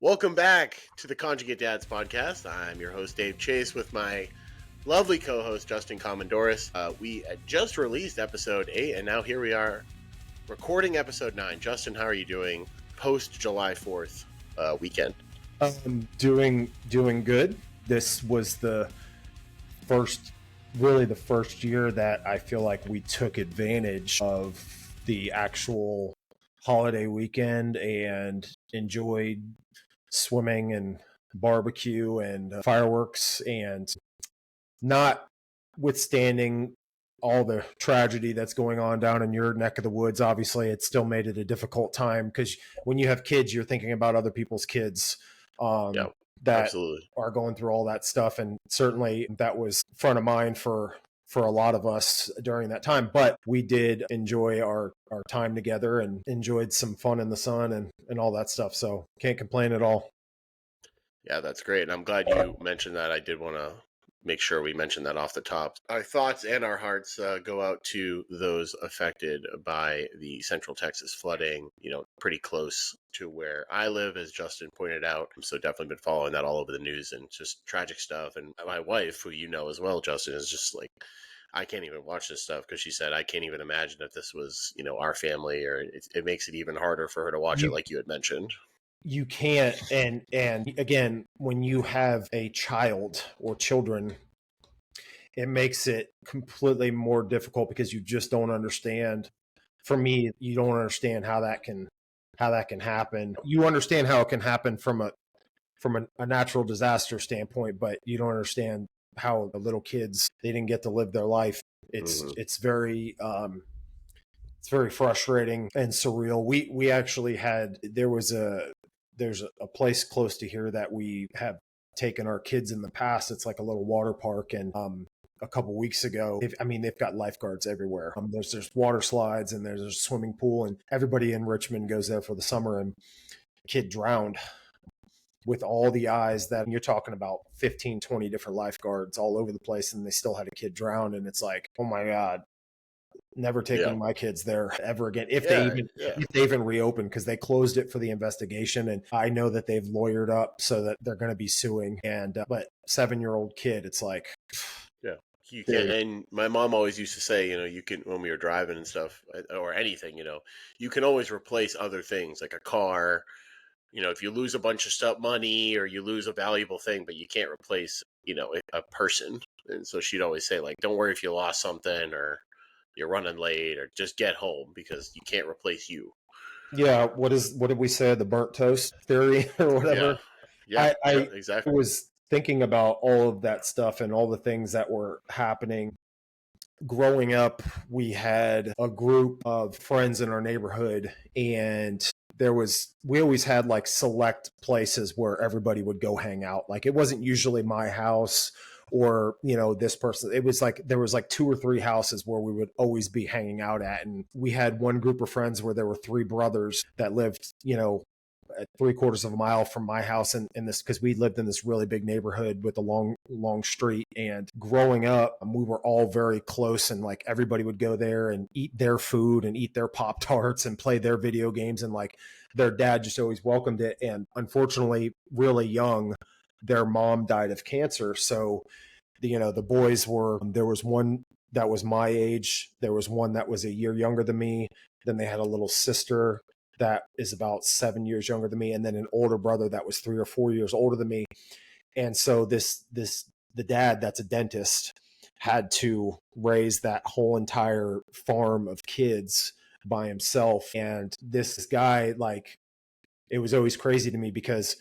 Welcome back to the Conjugate Dads podcast. I'm your host, Dave Chase, with my lovely co-host, Justin Commandoris. We just released episode 8, and now here we are recording episode 9. Justin, how are you doing post July 4th weekend? Doing good. This was the first year that I feel like we took advantage of the actual holiday weekend and enjoyed swimming and barbecue and fireworks, and notwithstanding all the tragedy that's going on down in your neck of the woods, obviously it still made it a difficult time because when you have kids, you're thinking about other people's kids that absolutely are going through all that stuff. And certainly that was front of mind for a lot of us during that time. But we did enjoy our time together and enjoyed some fun in the sun and all that stuff. So can't complain at all. Yeah, that's great. And I'm glad you mentioned that. I did want to make sure we mentioned that off the top. Our thoughts and our hearts go out to those affected by the Central Texas flooding, pretty close to where I live, as Justin pointed out. So definitely been following that all over the news and just tragic stuff. And my wife, who you know as well, Justin, is just like, I can't even watch this stuff because she said, I can't even imagine if this was, our family, or it makes it even harder for her to watch it, like you had mentioned. You can't, and again, when you have a child or children, it makes it completely more difficult because you just don't understand. For me, you don't understand how that can happen. You understand how it can happen from a natural disaster standpoint, but you don't understand how the little kids, they didn't get to live their life. It's very frustrating and surreal. We actually had, there's a place close to here that we have taken our kids in the past. It's like a little water park. And a couple weeks ago, they've got lifeguards everywhere. There's water slides and there's a swimming pool, and everybody in Richmond goes there for the summer. And a kid drowned with all the eyes that you're talking about, 15, 20 different lifeguards all over the place, and they still had a kid drown. And it's like, oh my God, never taking my kids there ever again. If they even reopen, because they closed it for the investigation. And I know that they've lawyered up so that they're going to be suing. And, but 7-year-old kid, it's like, yeah, you can. And my mom always used to say, you can, when we were driving and stuff or anything, you can always replace other things like a car. If you lose a bunch of stuff, money, or you lose a valuable thing, but you can't replace, a person. And so she'd always say, like, don't worry if you lost something or you're running late, or just get home, because you can't replace you. Yeah. What did we say? The burnt toast theory or whatever. Yeah, exactly. I was thinking about all of that stuff and all the things that were happening. Growing up, we had a group of friends in our neighborhood, and we always had like select places where everybody would go hang out. Like, it wasn't usually my house or, this person. It was like, there was like 2 or 3 houses where we would always be hanging out at. And we had one group of friends where there were 3 brothers that lived, at 3/4 of a mile from my house, and this, because we lived in this really big neighborhood with a long street. And growing up, we were all very close, and like everybody would go there and eat their food and eat their Pop-Tarts and play their video games, and like their dad just always welcomed it. And unfortunately, really young, their mom died of cancer. So the boys there was one that was my age, there was one that was a year younger than me, then they had a little sister that is about 7 years younger than me, and then an older brother that was 3 or 4 years older than me. And so the dad, that's a dentist, had to raise that whole entire farm of kids by himself. And this guy, like, it was always crazy to me because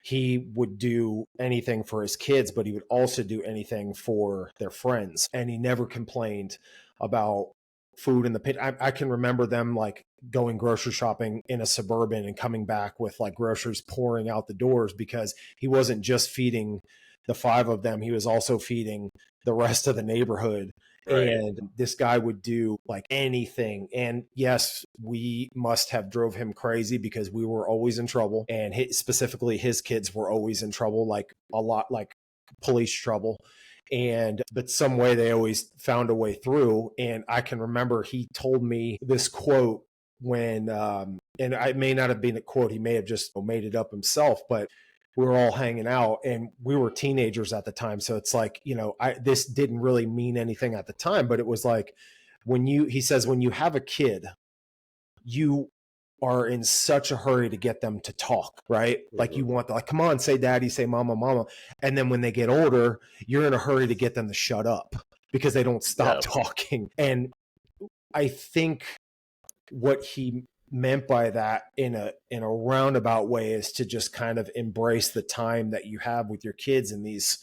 he would do anything for his kids, but he would also do anything for their friends. And he never complained about food in the pit. I can remember them like going grocery shopping in a Suburban and coming back with like groceries pouring out the doors, because he wasn't just feeding the 5 of them. He was also feeding the rest of the neighborhood. Right. And this guy would do like anything. And yes, we must have drove him crazy because we were always in trouble. And specifically his kids were always in trouble, like a lot, like police trouble. But some way they always found a way through. And I can remember he told me this quote when and I may not have been a quote, he may have just made it up himself, but we were all hanging out and we were teenagers at the time. So it's like, this didn't really mean anything at the time, but it was like he says, when you have a kid, you are in such a hurry to get them to talk, right? Like you want like, come on, say daddy, say mama, mama. And then when they get older, you're in a hurry to get them to shut up because they don't stop Yeah. talking. And I think what he meant by that in a roundabout way is to just kind of embrace the time that you have with your kids in these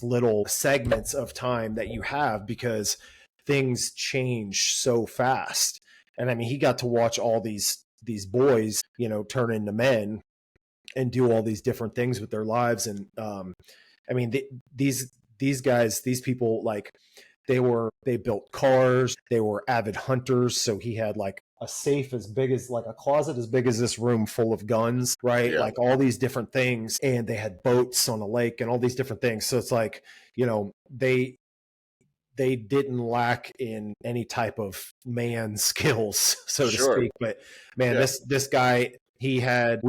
little segments of time that you have, because things change so fast. And I mean, he got to watch all these boys, turn into men and do all these different things with their lives. And I mean, these guys, these people, like they built cars, they were avid hunters. So he had like a safe as big as, like a closet as big as this room full of guns, right? Yeah. Like all these different things. And they had boats on a lake and all these different things. So it's like, they didn't lack in any type of man skills, so to Sure. speak. But man, this guy, we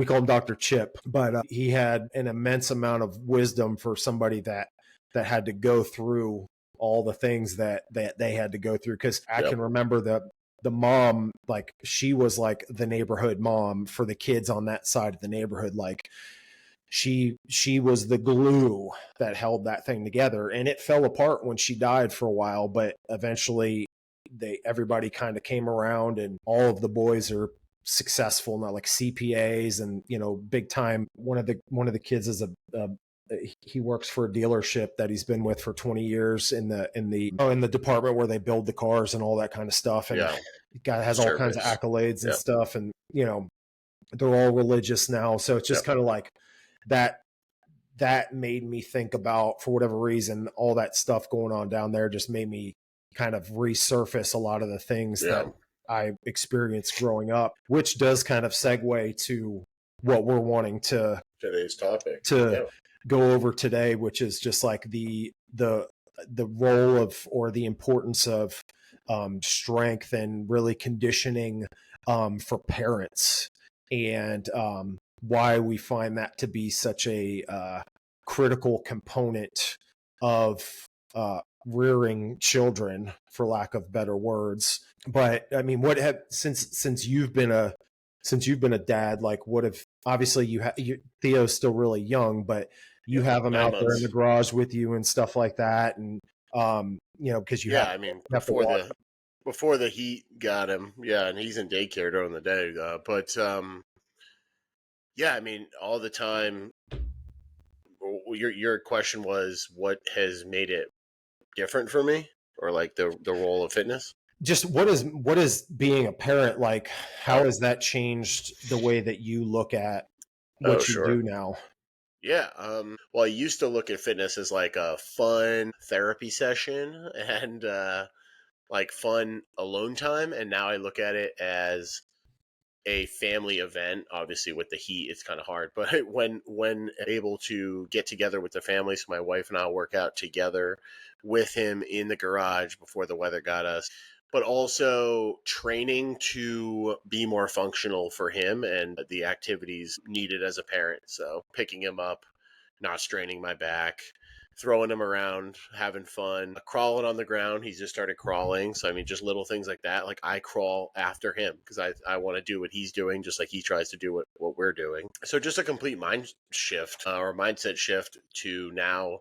call him Dr. Chip, but he had an immense amount of wisdom for somebody that had to go through all the things that they had to go through. Because I can remember the mom, like she was like the neighborhood mom for the kids on that side of the neighborhood. Like she was the glue that held that thing together, and it fell apart when she died for a while, but eventually everybody kind of came around, and all of the boys are successful now, like CPAs and big time. One of the kids is he works for a dealership that he's been with for 20 years in the department where they build the cars and all that kind of stuff. And the guy has all kinds of accolades and stuff, and they're all religious now. So it's just kind of like that made me think about, for whatever reason, all that stuff going on down there just made me kind of resurface a lot of the things that I experienced growing up, which does kind of segue to what we're wanting to today's topic go over today, which is just like the role of, or the importance of strength and really conditioning for parents, and why we find that to be such a critical component of rearing children, for lack of better words. But I mean, since you've been a dad, like what have, obviously Theo's still really young, but you have him out there in the garage with you and stuff like that, and because you have, I mean, before the heat got him, and he's in daycare during the day, but I mean, all the time. Your question was, what has made it different for me, or like the role of fitness? Just what is being a parent like? How has that changed the way that you look at what you do now? Yeah. Well, I used to look at fitness as like a fun therapy session and like fun alone time, and now I look at it as a family event. Obviously with the heat it's kind of hard, but when able to get together with the family, so my wife and I'll work out together with him in the garage before the weather got us, but also training to be more functional for him and the activities needed as a parent. So picking him up, not straining my back, throwing him around, having fun, crawling on the ground. He's just started crawling. So, I mean, just little things like that. Like I crawl after him because I want to do what he's doing, just like he tries to do what we're doing. So just a complete mind shift or mindset shift to now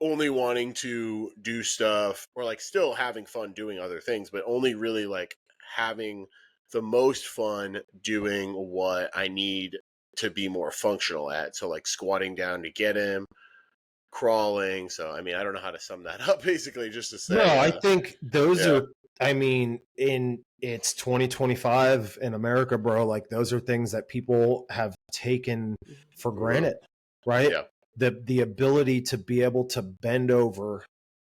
only wanting to do stuff, or like still having fun doing other things, but only really like having the most fun doing what I need to be more functional at. So like squatting down to get him, crawling. So I mean, I don't know how to sum that up, basically, just to say. No, I think those are, I mean, it's 2025 in America, bro. Like those are things that people have taken for granted, right? Yeah. The ability to be able to bend over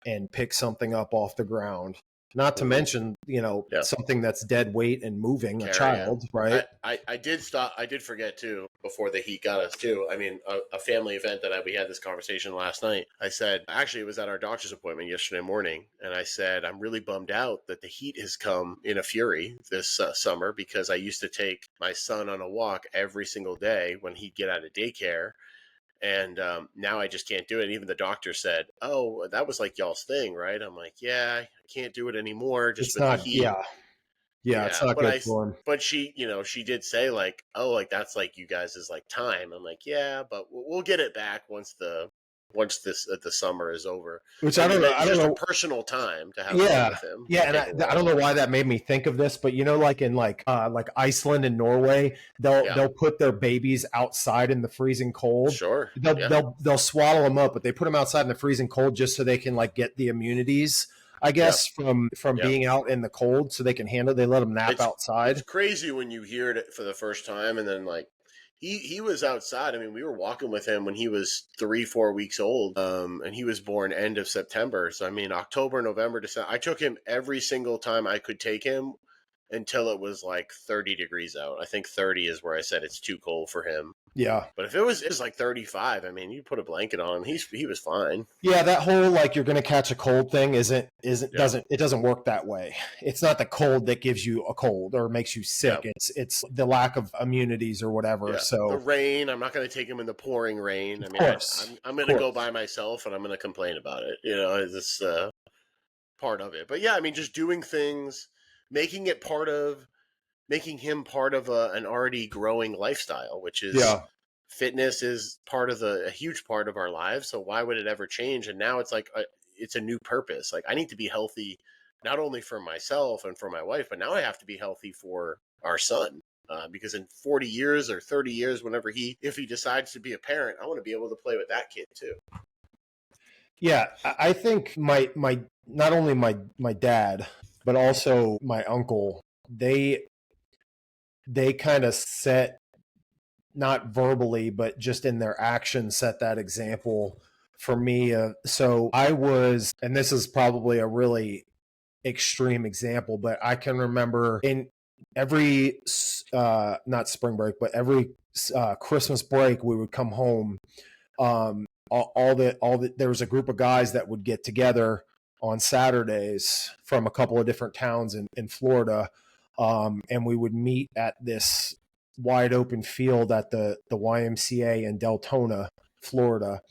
and pick something up off the ground, Not to Hmm. mention, Yeah. something that's dead weight and moving, a Carrying. child, right? I did stop. I did forget too before the heat got us too. I mean, a family event that we had this conversation last night. I said actually it was at our doctor's appointment yesterday morning, and I said I'm really bummed out that the heat has come in a fury this summer because I used to take my son on a walk every single day when he'd get out of daycare. And now I just can't do it. And even the doctor said, "Oh, that was like y'all's thing, right?" I'm like, "Yeah, I can't do it anymore just It's with the not, heat." yeah, yeah, it's Yeah, not good for him. but she, she did say like, "Oh, like that's like you guys is like time." I'm like, "Yeah, but we'll get it back once this the summer is over." Which Like you meant, I it's don't just a know. personal time to have fun Yeah, with him yeah, and and take a I don't walk. know why that made me think of this, but like in like Iceland and Norway, Yeah, they'll put their babies outside in the freezing cold. sure. Yeah, They'll swaddle them up, but they put them outside in the freezing cold just so they can like get the immunities, I yeah, guess, from yeah. being out in the cold, so they can handle. They let them nap It's outside. crazy when you hear it for the first time, and then like he was outside. I mean, we were walking with him when he was 3 4 weeks old, and he was born end of September. So I mean, October, November, December. I took him every single time I could take him until it was like 30 degrees out. I think 30 is where I said it's too cold for him. Yeah, But if it was like 35, I mean, you put a blanket on him, he was fine. yeah, that whole like you're going to catch a cold thing isn't Yeah, doesn't work that way. It's not the cold that gives you a cold or makes you yeah. sick. It's the lack of immunities or whatever. Yeah, the So, rain. I'm not going to take him in the pouring rain. I of mean, course, I'm of going to go course. by myself and I'm going to complain about it. This part of it. But yeah, I mean, just doing things, making it part of, making him part of an already growing lifestyle, which is Yeah. fitness is part of a huge part of our lives. So why would it ever change? And now it's like it's a new purpose. Like I need to be healthy, not only for myself and for my wife, but now I have to be healthy for our son. Because in 40 years or 30 years, if he decides to be a parent, I want to be able to play with that kid too. Yeah, I think my not only my dad, but also my uncle, they kind of set, not verbally, but just in their actions, set that example for me. So I was, and this is probably a really extreme example, but I can remember in every not spring break, but every Christmas break, we would come home. There was a group of guys that would get together on Saturdays from a couple of different towns in Florida, and we would meet at this wide open field at the YMCA in Deltona, Florida,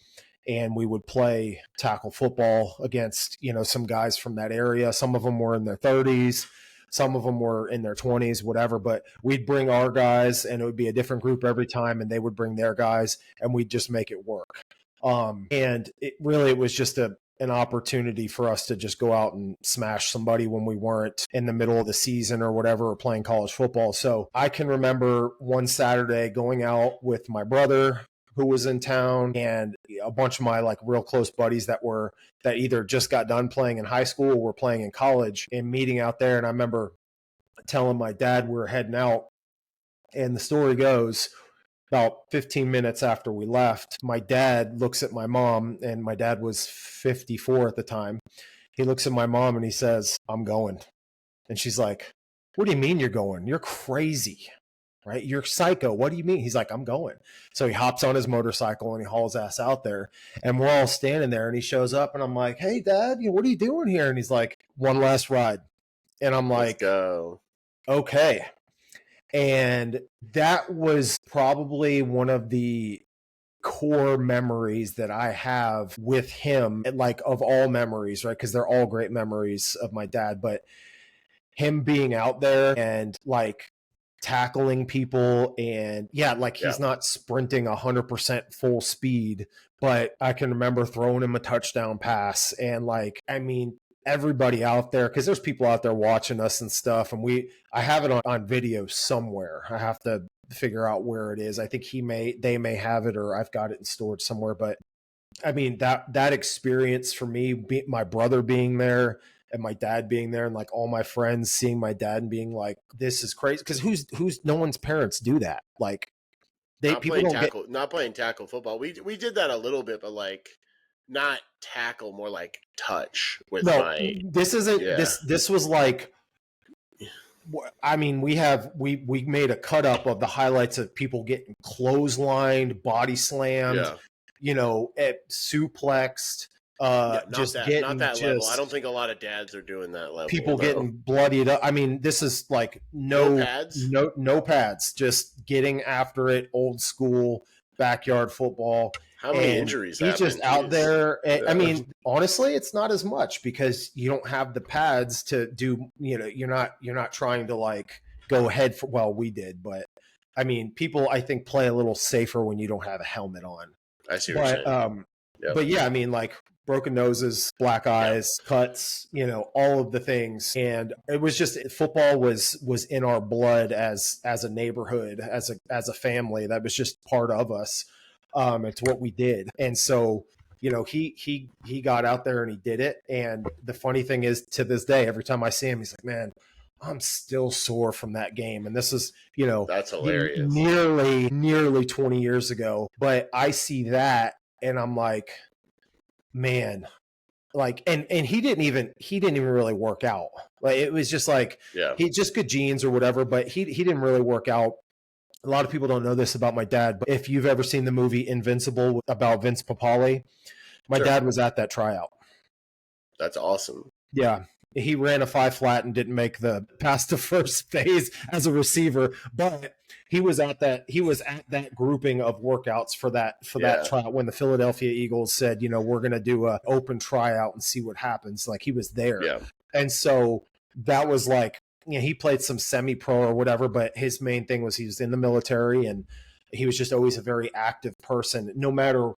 and we would play tackle football against some guys from that area. Some of them were in their 30s, some of them were in their 20s, whatever, but we'd bring our guys and it would be a different group every time, and they would bring their guys and we'd just make it work. And it was just an opportunity for us to just go out and smash somebody when we weren't in the middle of the season or whatever, or playing college football. So I can remember one Saturday going out with my brother who was in town and a bunch of my like real close buddies that either just got done playing in high school or were playing in college, and meeting out there. And I remember telling my dad we were heading out, and the story goes, about 15 minutes after we left, my dad looks at my mom, and my dad was 54 at the time. He looks at my mom and he says, "I'm going." And she's like, "What do you mean you're going? You're crazy, right? You're psycho. What do you mean?" He's like, "I'm going." So he hops on his motorcycle and he hauls ass out there. And we're all standing there, and he shows up, and I'm like, "Hey, Dad, what are you doing here?" And he's like, "One last ride." And I'm Let's like, go. "Okay." And that was probably one of the core memories that I have with him, like of all memories, right? Because they're all great memories of my dad, but him being out there and like tackling people, and yeah, like Yeah. he's not sprinting 100% full speed, but I can remember throwing him a touchdown pass. And like, I mean, everybody out there, because there's people out there watching us and stuff, and I have it on video somewhere. I have to figure out where it is. I think they may have it, or I've got it in storage somewhere. But I mean, that experience for me, my brother being there and my dad being there, and like all my friends seeing my dad and being like, "This is crazy." Because who's no one's parents do that. Like, they Not people playing don't get. tackle, not playing tackle football. We did that a little bit, but like not tackle, more like touch with No, my, this isn't yeah. this was like, I mean, we made a cut up of the highlights of people getting clotheslined, body slammed, Yeah. suplexed, Yeah, just not getting that level. I don't just think a lot of dads are doing that level people though. getting bloodied up. I mean, this is like No pads? no pads, just getting after it, old school backyard football. How many And injuries he's just happen? out Jeez. there. I Yeah. mean, honestly, it's not as much because you don't have the pads to do, you're not trying to like go head for, well, we did, but I mean, people I think play a little safer when you don't have a helmet on. I see what you're But saying. Yep. but yeah, I mean, like broken noses, black Yeah. eyes, cuts, all of the things. And it was just, football was in our blood as a neighborhood, as a family. That was just part of us. It's what we did. And so, he got out there and he did it. And the funny thing is, to this day, every time I see him, he's like, man, I'm still sore from that game. And this is, That's hilarious. nearly 20 years ago. But I see that and I'm like, man, like, and he didn't even really work out. Like, it was just like, Yeah. he just good genes or whatever, but he didn't really work out. A lot of people don't know this about my dad, but if you've ever seen the movie Invincible about Vince Papale, my Sure. dad was at that tryout. That's awesome. Yeah. He ran a 5 flat and didn't make the past the first phase as a receiver, but he was at that grouping of workouts for that tryout when the Philadelphia Eagles said, we're going to do a open tryout and see what happens. Like, he was there. Yeah. And so that was like, he played some semi-pro or whatever, but his main thing was he was in the military and he was just always a very active person, no matter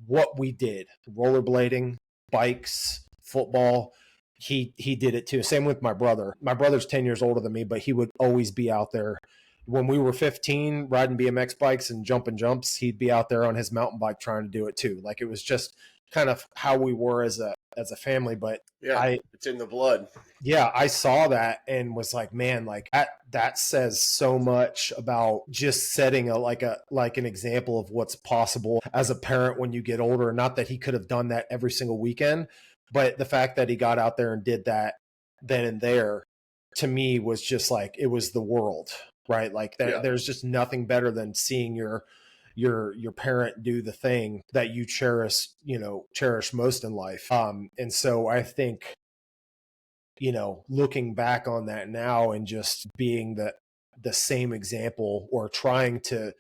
what we did, rollerblading, bikes, football. He did it too. Same with my brother. My brother's 10 years older than me, but he would always be out there. When we were 15, riding BMX bikes and jumping jumps, he'd be out there on his mountain bike trying to do it too. Like, it was just kind of how we were as a family. But yeah, it's in the blood. Yeah, I saw that and was like, man, like that says so much about just setting an example of what's possible as a parent when you get older. Not that he could have done that every single weekend, but the fact that he got out there and did that then and there, to me, was just like, it was the world, right? Like, there's just nothing better than seeing your parent do the thing that you cherish most in life. And so I think, looking back on that now and just being the same example, or trying to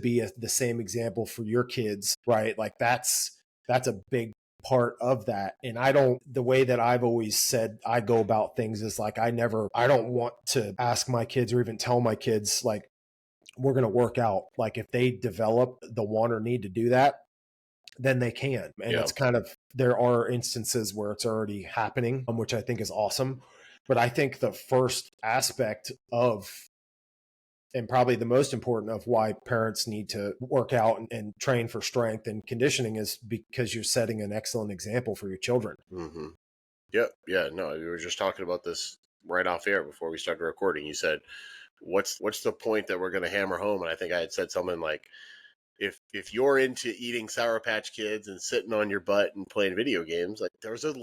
be the same example for your kids, right? Like, that's a big part of that. And the way that I've always said I go about things is like, I don't want to ask my kids or even tell my kids, like, we're going to work out. Like, if they develop the want or need to do that, then they can. And it's kind of, there are instances where it's already happening, which I think is awesome. But I think the first aspect of, and probably the most important of, why parents need to work out and train for strength and conditioning is because you're setting an excellent example for your children. Mm-hmm. Yep. Yeah. No, we were just talking about this right off air before we started recording. You said, what's the point that we're going to hammer home? And I think I had said something like, if you're into eating Sour Patch Kids and sitting on your butt and playing video games, like, there's a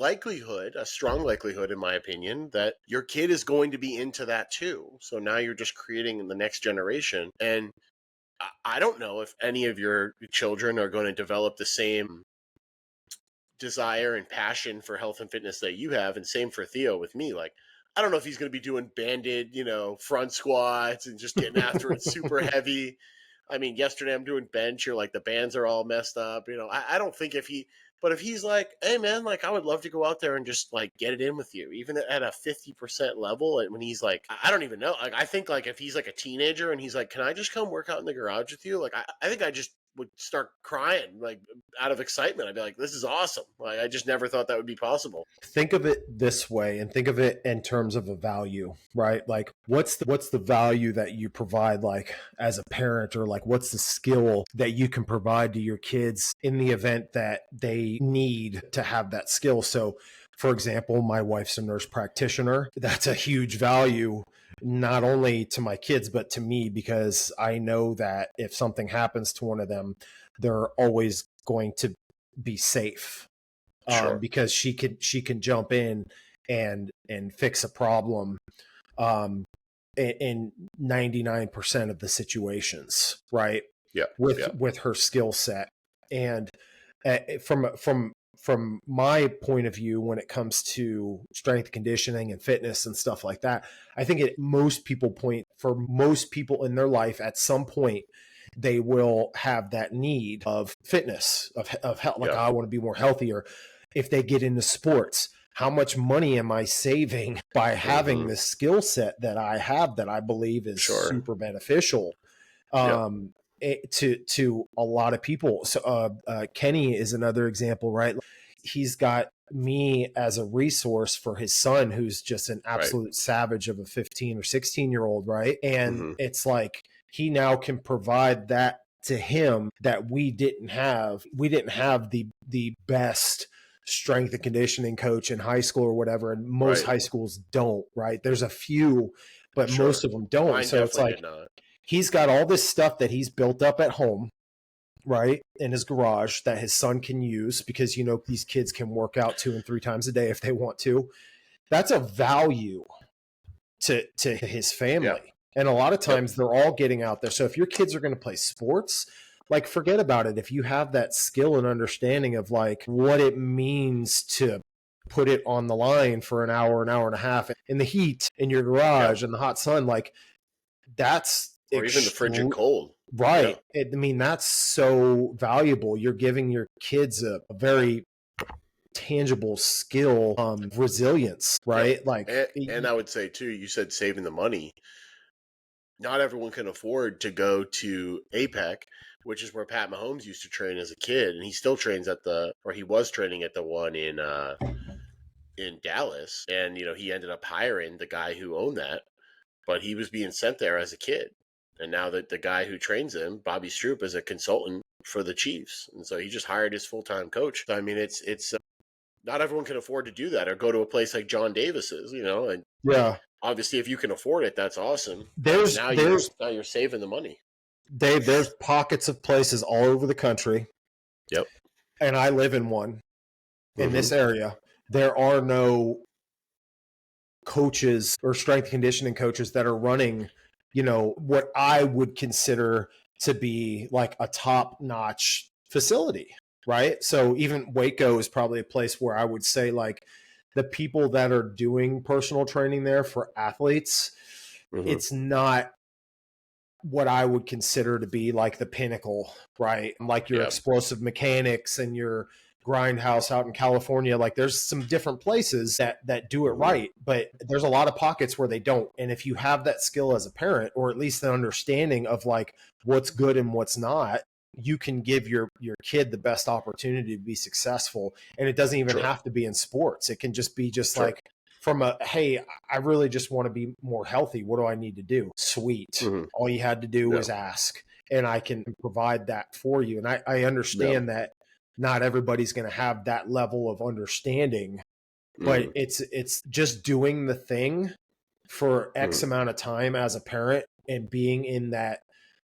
strong likelihood, in my opinion, that your kid is going to be into that too. So now you're just creating the next generation. And I don't know if any of your children are going to develop the same desire and passion for health and fitness that you have. And same for Theo with me. Like, I don't know if he's going to be doing banded, front squats and just getting after it super heavy. I mean, yesterday I'm doing bench, or like the bands are all messed up. I don't think if he's like, hey man, like, I would love to go out there and just like get it in with you, even at a 50% level. And when he's like, I don't even know. Like, I think like if he's like a teenager and he's like, can I just come work out in the garage with you? Like, I think I just would start crying, like, out of excitement. I'd be like, this is awesome. Like, I just never thought that would be possible. Think of it this way, and think of it in terms of a value, right? Like, what's the value that you provide, like, as a parent, or like, what's the skill that you can provide to your kids in the event that they need to have that skill? So, for example, my wife's a nurse practitioner. That's a huge value, not only to my kids, but to me, because I know that if something happens to one of them, they're always going to be safe, Sure. because she can jump in and fix a problem, um, in 99% of the situations, right? Yeah. With Yeah. her skill set. And from my point of view, when it comes to strength conditioning and fitness and stuff like that, I think for most people in their life, at some point they will have that need of fitness, of health, like, Yeah. oh, I want to be more healthier. If they get into sports, how much money am I saving by having Mm-hmm. this skill set that I have, that I believe is Sure. super beneficial, Yep. to a lot of people. So Kenny is another example, right? He's got me as a resource for his son, who's just an Right. absolute savage of a 15 or 16-year-old, right? And Mm-hmm. it's like he now can provide that to him that we didn't have. We didn't have the best strength and conditioning coach in high school or whatever, and most Right. high schools don't, right? There's a few, but most Sure. of them don't. Mine So it's definitely like did not. he's got all this stuff that he's built up at home, right, in his garage, that his son can use, because these kids can work out 2 and 3 times a day if they want to. That's a value to his Yeah. family, and a lot of Yep. times they're all getting out there. So if your kids are going to play sports, like, forget about it. If you have that skill and understanding of like what it means to put it on the line for an hour and a half in the heat in your Yeah. garage in the hot sun, like, that's Or even the frigid cold. Yeah. right. I mean, that's so valuable. You're giving your kids a very tangible skill, resilience, Yep. right? Like, And I would say too, you said saving the money. Not everyone can afford to go to APEC, which is where Pat Mahomes used to train as a kid, and he still trains or he was training at the one in Dallas, and he ended up hiring the guy who owned that, but he was being sent there as a kid, and now that the guy who trains him, Bobby Stroop, is a consultant for the Chiefs, and so he just hired his full time coach. So, I mean, it's not everyone can afford to do that or go to a place like John Davis's, and yeah, obviously if you can afford it, that's awesome. But there's now you're saving the money. Dave, there's pockets of places all over the country, Yep. and I live in one in Mm-hmm. this area. There are no coaches or strength conditioning coaches that are running, what I would consider to be like a top notch facility, right? So even Waco is probably a place where I would say, like, the people that are doing personal training there for athletes, Mm-hmm. it's not what I would consider to be like the pinnacle, right? Like your Yeah. explosive mechanics and your grindhouse out in California. Like, there's some different places that do it Mm-hmm. right, but there's a lot of pockets where they don't. And if you have that skill as a parent, or at least an understanding of like what's good and what's not, you can give your kid the best opportunity to be successful. And it doesn't even Sure. have to be in sports. It can just be just Sure. like, from a, hey, I really just want to be more healthy. What do I need to do? Sweet. Mm-hmm. All you had to do Yeah. was ask, and I can provide that for you. And I Yeah. understand that not everybody's going to have that level of understanding, Mm-hmm. but it's just doing the thing for X Mm-hmm. amount of time as a parent, and being in that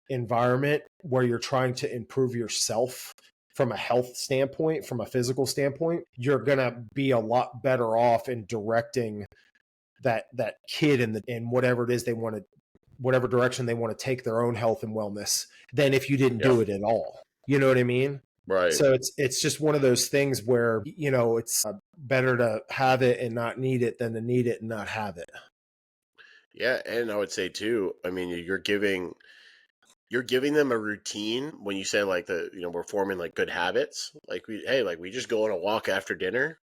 environment where you're trying to improve yourself from a health standpoint, from a physical standpoint, you're going to be a lot better off in directing that kid in whatever it is they want to, whatever direction they want to take their own health and wellness, than if you didn't Yeah. do it at all. You know what I mean? Right. So it's just one of those things where it's better to have it and not need it than to need it and not have it. Yeah, and I would say too, I mean, you're giving them a routine when you say like we're forming like good habits. Like we just go on a walk after dinner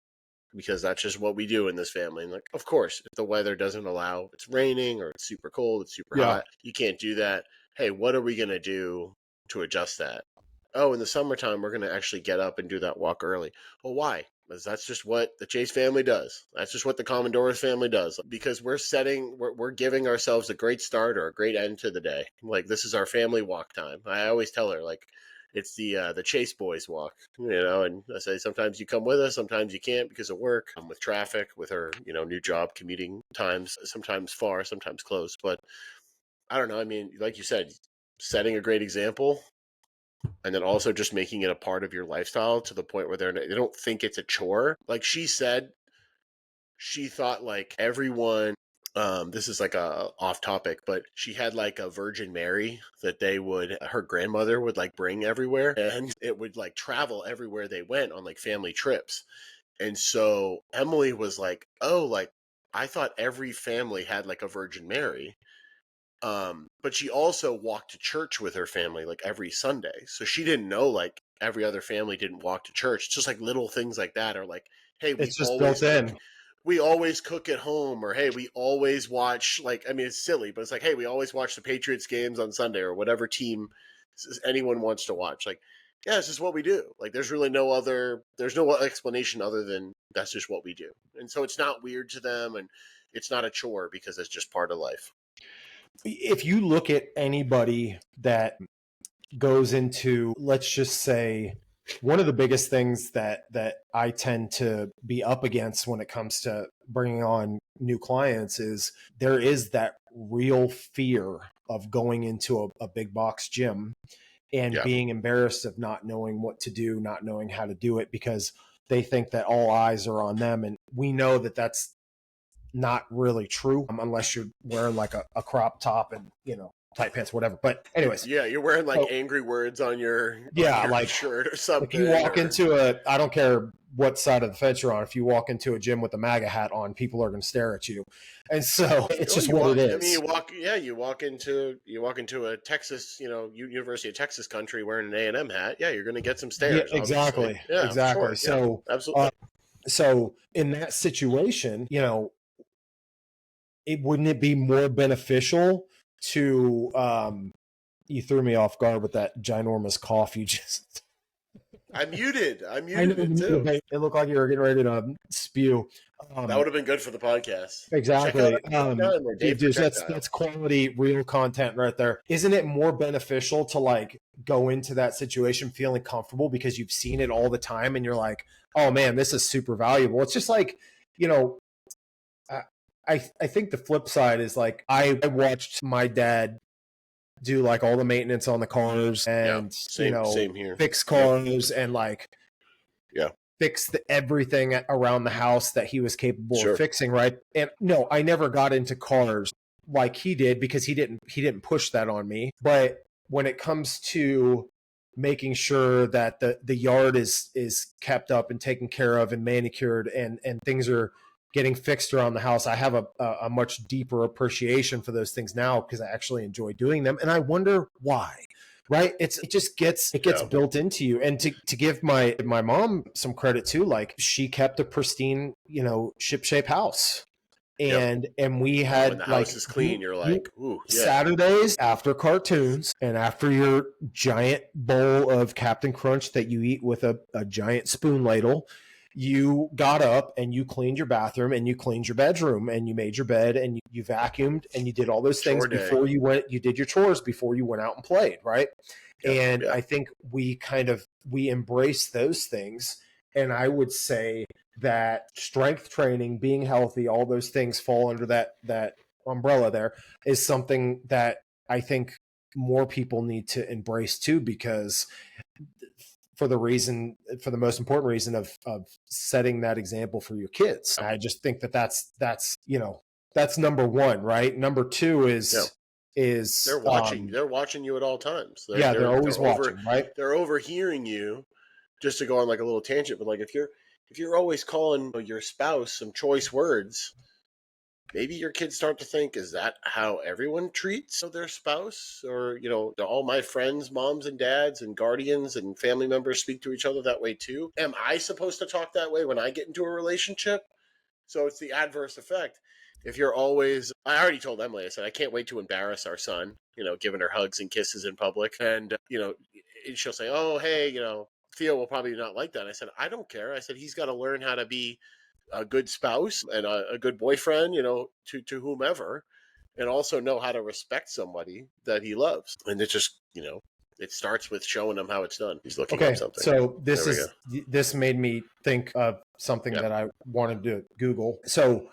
because that's just what we do in this family. And like, of course, if the weather doesn't allow, it's raining or it's super cold, it's super Yeah. hot, you can't do that. Hey, what are we going to do to adjust that? Oh, in the summertime, we're going to actually get up and do that walk early. Well, why? Because that's just what the Chase family does. That's just what the Commodores family does. Because we're giving ourselves a great start or a great end to the day. Like, this is our family walk time. I always tell her, like, it's the Chase boys walk, and I say sometimes you come with us, sometimes you can't because of work, with traffic, with her, new job, commuting times, sometimes far, sometimes close. But I don't know. I mean, like you said, setting a great example, and then also just making it a part of your lifestyle to the point where they don't think it's a chore. Like she said, she thought like everyone, this is like a off topic, but she had like a Virgin Mary that her grandmother would like bring everywhere, and it would like travel everywhere they went on like family trips. And so Emily was like, oh, like I thought every family had like a Virgin Mary. But she also walked to church with her family like every Sunday. So she didn't know like every other family didn't walk to church. It's just like little things like that are like, hey, It's just built in. we always cook at home, or hey, we always watch, like, I mean, it's silly, but it's like, hey, we always watch the Patriots games on Sunday, or whatever team anyone wants to watch. Like, yeah, it's just what we do. Like, there's no explanation other than that's just what we do. And so it's not weird to them, and it's not a chore because it's just part of life. If you look at anybody that goes into, let's just say, one of the biggest things that I tend to be up against when it comes to bringing on new clients is there is that real fear of going into a big box gym and being embarrassed of not knowing what to do, not knowing how to do it, because they think that all eyes are on them. And we know that that's not really true, unless you're wearing like a crop top and, tight pants, whatever. But anyways, yeah, you're wearing like angry words on your like shirt or something. If you walk into I don't care what side of the fence you're on, if you walk into a gym with a MAGA hat on, people are going to stare at you. And so it's just what it is. I mean, you walk into a Texas, University of Texas country wearing an A&M hat. Yeah, you're going to get some stares. Yeah, exactly. Yeah, exactly. Sure. So absolutely. So in that situation, wouldn't it be more beneficial to you threw me off guard with that ginormous cough you just I muted it too. It looked like you were getting ready to spew. That would have been good for the podcast. Exactly. That's quality, real content right there. Isn't it more beneficial to like go into that situation feeling comfortable because you've seen it all the time and you're like, oh man, this is super valuable. It's just like, I think the flip side is like I watched my dad do like all the maintenance on the cars and same here. Fix cars and like fix everything around the house that he was capable of fixing, right? And no, I never got into cars like he did because he didn't push that on me. But when it comes to making sure that the yard is kept up and taken care of and manicured and things are getting fixed around the house, I have a much deeper appreciation for those things now because I actually enjoy doing them. And I wonder why, right? It gets built into you. And to give my mom some credit too, like she kept a pristine, shipshape house. And we had when the house is clean, you're like, ooh, Saturdays after cartoons and after your giant bowl of Captain Crunch that you eat with a giant spoon ladle, you got up and you cleaned your bathroom and you cleaned your bedroom and you made your bed and you vacuumed and you did all those things before you did your chores before you went out and played, right? I think we embrace those things. And I would say that strength training, being healthy, all those things fall under that umbrella there, is something that I think more people need to embrace too, because for the most important reason of setting that example for your kids. I just think that's number one, right? Number two is they're watching you at all times. They're always watching, right? They're overhearing you. Just to go on like a little tangent, but like if you're always calling your spouse some choice words, maybe your kids start to think, is that how everyone treats their spouse? Or, do all my friends, moms and dads and guardians and family members speak to each other that way too? Am I supposed to talk that way when I get into a relationship? So it's the adverse effect. If you're always, I already told Emily, I said, I can't wait to embarrass our son, giving her hugs and kisses in public. And, she'll say, oh, hey, Theo will probably not like that. I said, I don't care. I said, he's got to learn how to be a good spouse and a good boyfriend, to whomever, and also know how to respect somebody that he loves. And it just, it starts with showing him how it's done. He's looking up something. So this made me think of something that I wanted to Google. So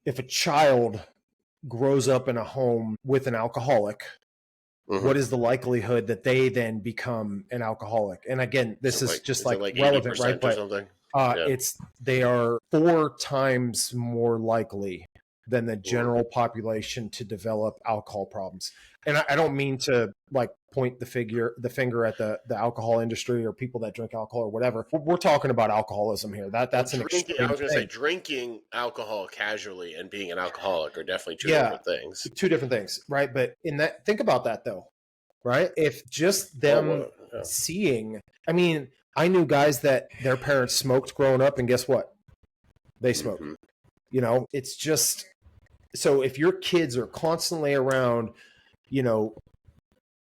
if a child grows up in a home with an alcoholic, what is the likelihood that they then become an alcoholic? And again, this is just Is it like like relevant, right? 80% or But something? Yeah. they are 4 times more likely than the Mm. general population to develop alcohol problems. And I don't mean to like point the finger at the alcohol industry or people that drink alcohol or whatever. We're talking about alcoholism here. Well, That's an drinking, I extreme was going to say thing. drinking alcohol casually and being an alcoholic are definitely two Yeah, different things. two different things, right? But in that, think about that though, right? If just Oh, them well, yeah. seeing, I mean, I knew guys that their parents smoked growing up, and guess what? They smoke. Mm-hmm. You know, it's just so if your kids are constantly around, you know,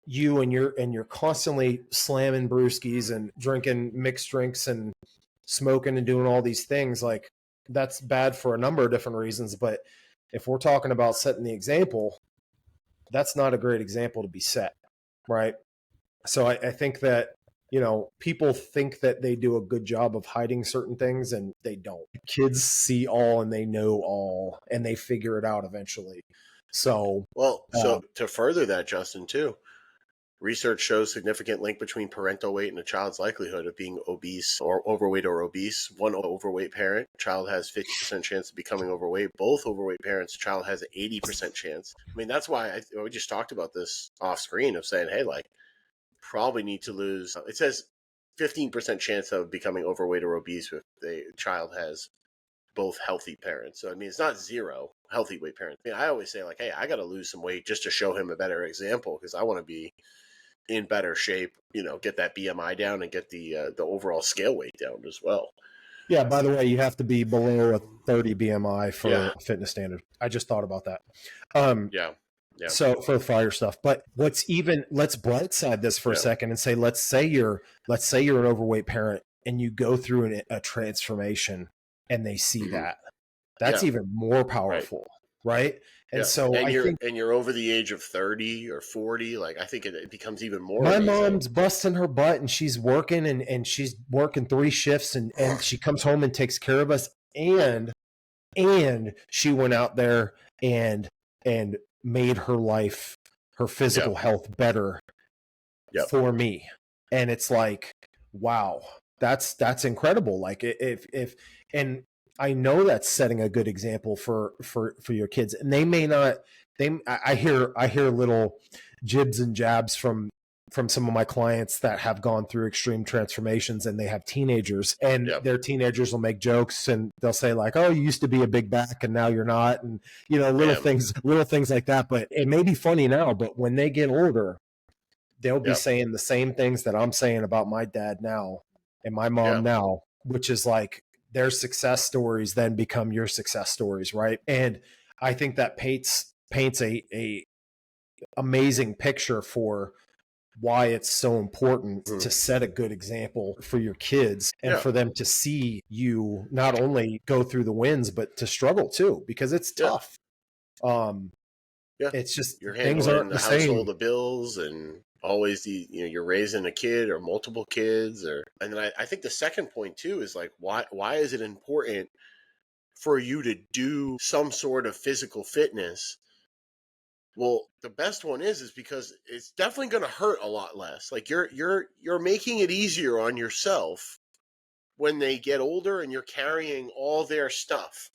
you and you're constantly slamming brewskis and drinking mixed drinks and smoking and doing all these things, like that's bad for a number of different reasons. But if we're talking about setting the example, that's not a great example to be set, right? So I think that, you know, people think that they do a good job of hiding certain things, and they don't. Kids see all and they know all, and they figure it out eventually. So Well, uh, so to further that, Justin, too, research shows significant link between parental weight and a child's likelihood of being obese or overweight or obese. One overweight parent, child has 50% chance of becoming overweight. Both overweight parents, child has an 80% chance. I mean, that's why we just talked about this off screen of saying, hey, like, probably need to lose. It says 15% chance of becoming overweight or obese if the child has both healthy parents. So, I mean, it's not zero healthy weight parents. I mean, I always say, like, hey, I got to lose some weight just to show him a better example because I want to be in better shape, you know, get that BMI down and get the overall scale weight down as well. yeah, by the way, you have to be below a 30 BMI Yeah. for a fitness standard. I just thought about that. Um, Yeah. Yeah. so for the fire stuff, but let's brightside this for a Yeah. second and say, let's say you're an overweight parent and you go through a transformation and they see Mm-hmm. that's Yeah. even more Right. powerful, right? And Yeah. so I think And you're over the age of 30 or 40. Like, I think it becomes even more my amazing. mom's busting her butt and she's working and she's working 3 shifts and she comes home and takes care of us, and she went out there and and made her life, her Yeah. physical health better Yeah. for me. And it's like, wow, that's incredible. Like if and I know that's setting a good example for your kids, and they may not. I hear little jibs and jabs from some of my clients that have gone through extreme transformations, and they have teenagers, and Yeah. their teenagers will make jokes and they'll say like, oh, you used to be a big back and now you're not, and you know, Yeah. little things like that. But it may be funny now, but when they get older, they'll be Yeah. saying the same things that I'm saying about my dad now and my Yeah. mom now, which is like their success stories then become your success stories, right? And I think that paints a amazing picture for why it's so important Mhm. to set a good example for your kids and Yeah. for them to see you not only go through the wins but to struggle too, because it's Yeah. tough. Um Yeah. it's just You're things handling aren't the the same. household, the bills, and always you're raising a kid or multiple kids, and then I think the second point too is like, why is it important for you to do some sort of physical fitness? Well, the best one is because it's definitely going to hurt a lot less. Like, you're making it easier on yourself when they get older and you're carrying all their stuff.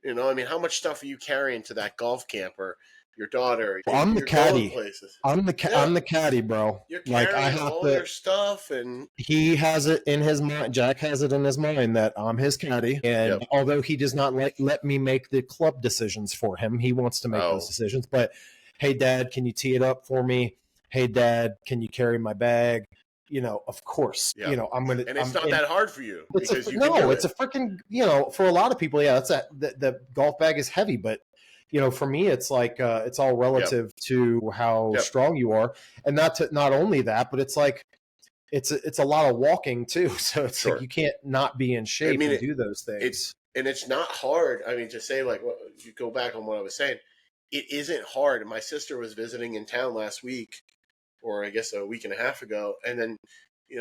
You know, I mean, how much stuff are you carrying to that golf camp or your daughter? I'm the You're going caddy. places. I'm Yeah, the caddy, bro. you're Like I carrying have all to. their stuff, and He has it in his mind. Jack has it in his mind that I'm his caddy, yep. and although he does not let me make the club decisions for him, he wants to make those Oh, decisions. But hey, Dad, can you tee it up for me? Hey, Dad, can you carry my bag? You know, of course. yeah. You know, I'm gonna. And it's I'm not in. that hard for you It's a because you can no. do It's it. a freaking. You know, for a lot of people, yeah, that's a the golf bag is heavy, but you know, for me, it's like it's all Yep. relative to how Yep. strong you are, and not only that, but it's like it's a lot of walking too. So it's like Sure. you can't not be in I shape mean, and do those it's things. and it's not hard. I mean, to say like, what, you go back on what I was saying, it isn't hard. My sister was visiting in town last week, or I guess a week and a half ago, and then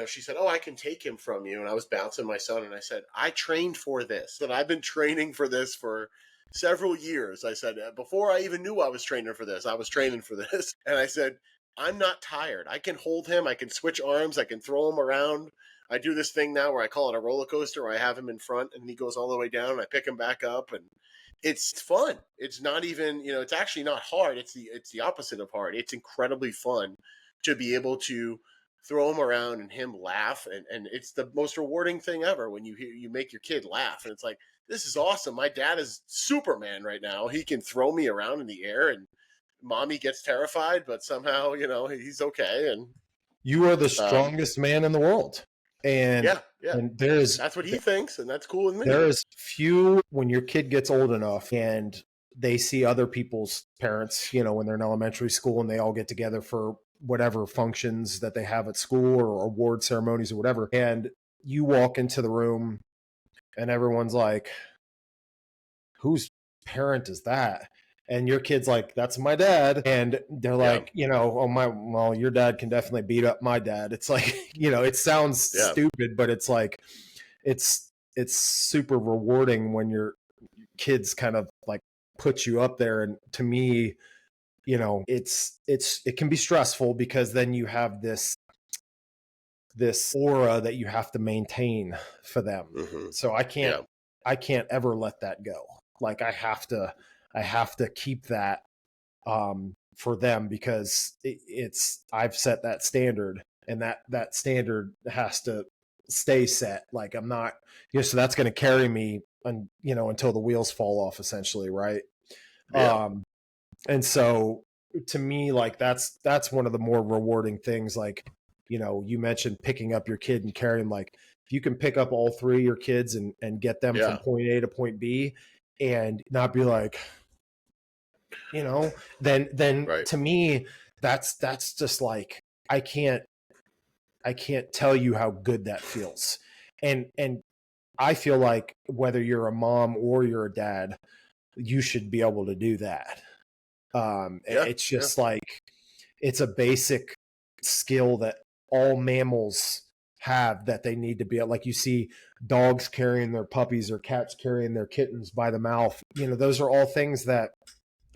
she said, "Oh, I can take him from you." And I was bouncing my son, and I said, "I trained for this. That I've been training for this for several years." I said, before I even knew I was training for this, I was training for this, and I said, I'm not tired. I can hold him. I can switch arms. I can throw him around. I do this thing now where I call it a roller coaster, where I have him in front and he goes all the way down. And I pick him back up, and it's fun. It's not even, it's actually not hard. It's the opposite of hard. It's incredibly fun to be able to throw him around and him laugh, and it's the most rewarding thing ever when you make your kid laugh, and it's like, this is awesome. My dad is Superman right now. He can throw me around in the air, and mommy gets terrified, but somehow, he's okay. And You are the um, strongest man in the world. And yeah, yeah, and there's that's what he thinks, and that's cool with me. there is few when your kid gets old enough and they see other people's parents, when they're in elementary school and they all get together for whatever functions that they have at school or award ceremonies or whatever. And you walk into the room and everyone's like, whose parent is that? And your kid's like, that's my dad. And they're Yeah, like, oh my, well, your dad can definitely beat up my dad. It's like, it sounds yeah, stupid, but it's like, it's super rewarding when your kids kind of like put you up there. And to me, it can be stressful because then you have this aura that you have to maintain for them. hmm, So yeah, I can't ever let that go. Like I have to keep that for them because I've set that standard, and that standard has to stay set. Like I'm not, so that's going to carry me until the wheels fall off essentially. Right. yeah, Um, and so to me, like that's one of the more rewarding things. Like, you mentioned picking up your kid and carrying, like if you can pick up all three of your kids and get them from yeah, point A to point B and not be like, then right, to me, that's just like, I can't, I can't tell you how good that feels. And I feel like whether you're a mom or you're a dad, you should be able to do that. yeah, It's yeah, just like, it's a basic skill that all mammals have that they need to be, like you see dogs carrying their puppies or cats carrying their kittens by the mouth. Those are all things that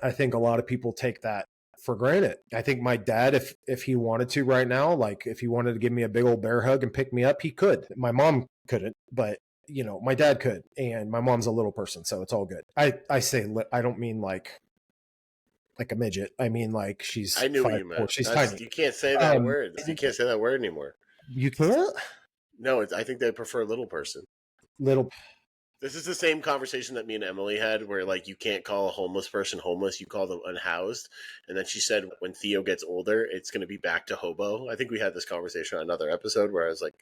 I think a lot of people take that for granted. I think my dad, if he wanted to right now, like if he wanted to give me a big old bear hug and pick me up, he could. My mom couldn't, but my dad could, and my mom's a little person, so it's all good. I say, I don't mean like a midget. I mean like she's I knew what you 5'4". meant. She's That's, tiny. you can't say that Um, word. You can't say that word anymore. you can't No, I think they prefer little person. little. This is the same conversation that me and Emily had, where like you can't call a homeless person homeless, you call them unhoused. And then she said when Theo gets older, it's going to be back to hobo. I think we had this conversation on another episode where I was like,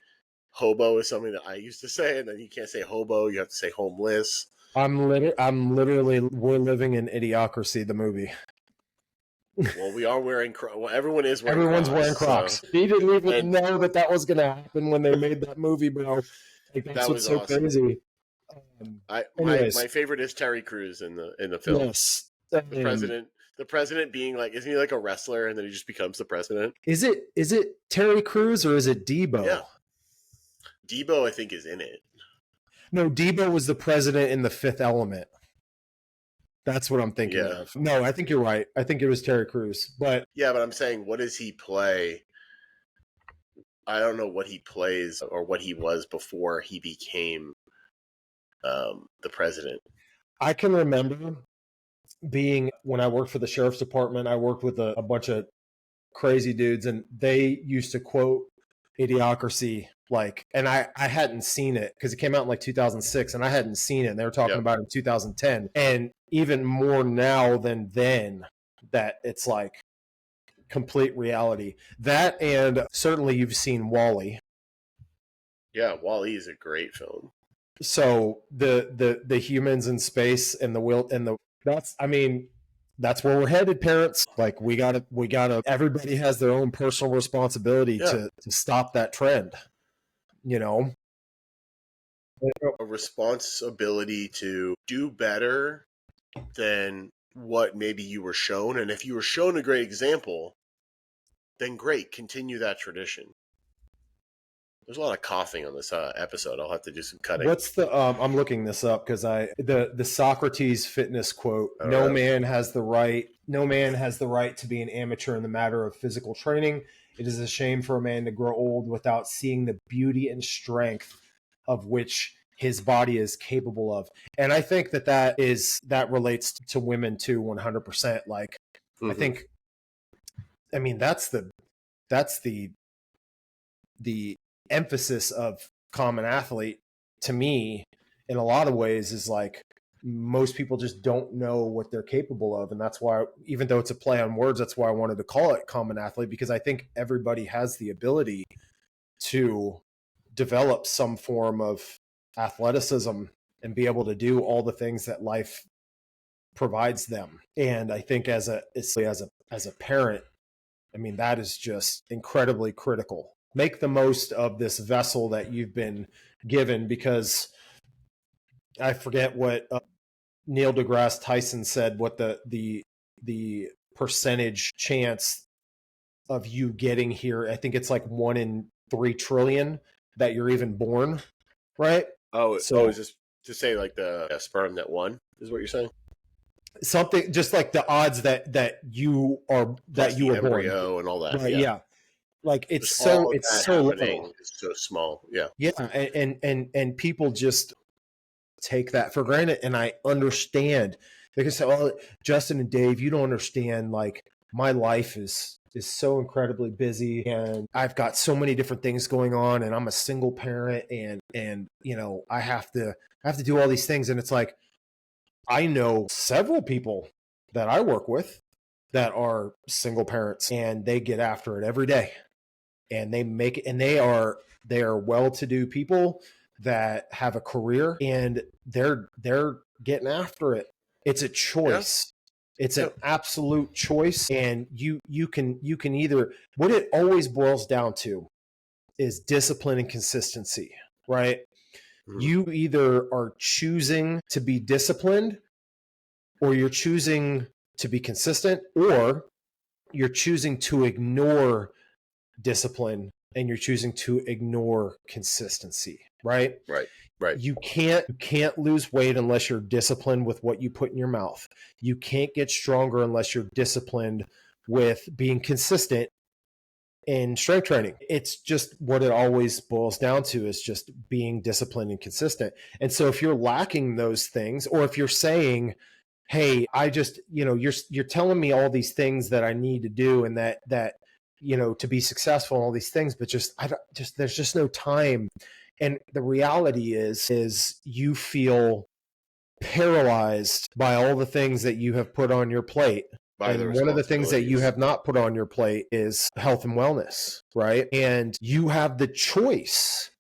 hobo is something that I used to say, and then you can't say hobo, you have to say homeless. I'm literally, we're living in Idiocracy, the movie. Well, we are wearing well, everyone is wearing Everyone's wearing Crocs, so Crocs. He didn't even and know that was going to happen when they made that movie, bro. Like that's that what's was so awesome. crazy. My Anyways, favorite is Terry Crews in the film. yes. The president, being like, isn't he like a wrestler, and then he just becomes the president? Is it Terry Crews or is it Yeah, Debo? Debo I think is in it. No, Debo was the president in The Fifth Element. That's what I'm thinking Yeah, of. No, I think you're right. I think it was Terry Crews. But yeah, but I'm saying, what does he play? I don't know what he plays or what he was before he became the president. I can remember being, when I worked for the sheriff's department, I worked with a bunch of crazy dudes, and they used to quote Idiocracy, like, and I hadn't seen it because it came out in like 2006 and I hadn't seen it, and they were talking Yep. about it in 2010, and even more now than then, that it's like complete reality. That, and certainly you've seen Wall-E. Yeah, Wall-E is a great film. So the humans in space and the will and the that's, I mean, that's where we're headed, parents. Like we gotta everybody has their own personal responsibility Yeah, to stop that trend, you know. a responsibility to do better than what maybe you were shown, and if you were shown a great example, then great, continue that tradition. There's a lot of coughing on this episode. I'll have to do some cutting. What's the I'm looking this up because the Socrates fitness quote, All no right. man has the right to be an amateur in the matter of physical training. It is a shame for a man to grow old without seeing the beauty and strength of which his body is capable of. And I think that relates to women too 100%. Like I Mm-hmm. think I mean that's the emphasis of common athlete to me in a lot of ways is like most people just don't know what they're capable of. And that's why, even though it's a play on words, that's why I wanted to call it common athlete, because I think everybody has the ability to develop some form of athleticism and be able to do all the things that life provides them. And I think as a parent, I mean, that is just incredibly critical. Make the most of this vessel that you've been given, because I forget what Neil deGrasse Tyson said, what the percentage chance of you getting here. I think it's like 1 in 3 trillion that you're even born, right? Oh, is So this to say like the sperm that won? Is what you're saying? something just like the odds that Plus you the were born, embryo and all that. right? Yeah. Yeah, like Just all of it's that so little. happening is so small. Yeah. Yeah, and people just take that for granted, and I understand. They can say, "Oh, Justin and Dave, you don't understand. Like my life is so incredibly busy, and I've got so many different things going on, and I'm a single parent, and I have to do all these things." And it's like I know several people that I work with that are single parents, and they get after it every day, and they make it, and they are well-to-do people that have a career, and they're getting after it. It's a Yeah. choice. It's an Yep. absolute choice, and you can either, what it always boils down to is discipline and consistency, right? Mm-hmm. You either are choosing to be disciplined, or you're choosing to be consistent, or you're choosing to ignore discipline and you're choosing to ignore consistency, right? Right. Right. You can't lose weight unless you're disciplined with what you put in your mouth. You can't get stronger unless you're disciplined with being consistent in strength training. It's just what it always boils down to, is just being disciplined and consistent. And so if you're lacking those things, or if you're saying, hey, I just, you're telling me all these things that I need to do, and that to be successful and all these things, but just I don't, just there's just no time. And the reality is you feel paralyzed by all the things that you have put on your plate. By the And one of the things that you responsibilities. have not put on your plate is health and wellness, right? And you have the choice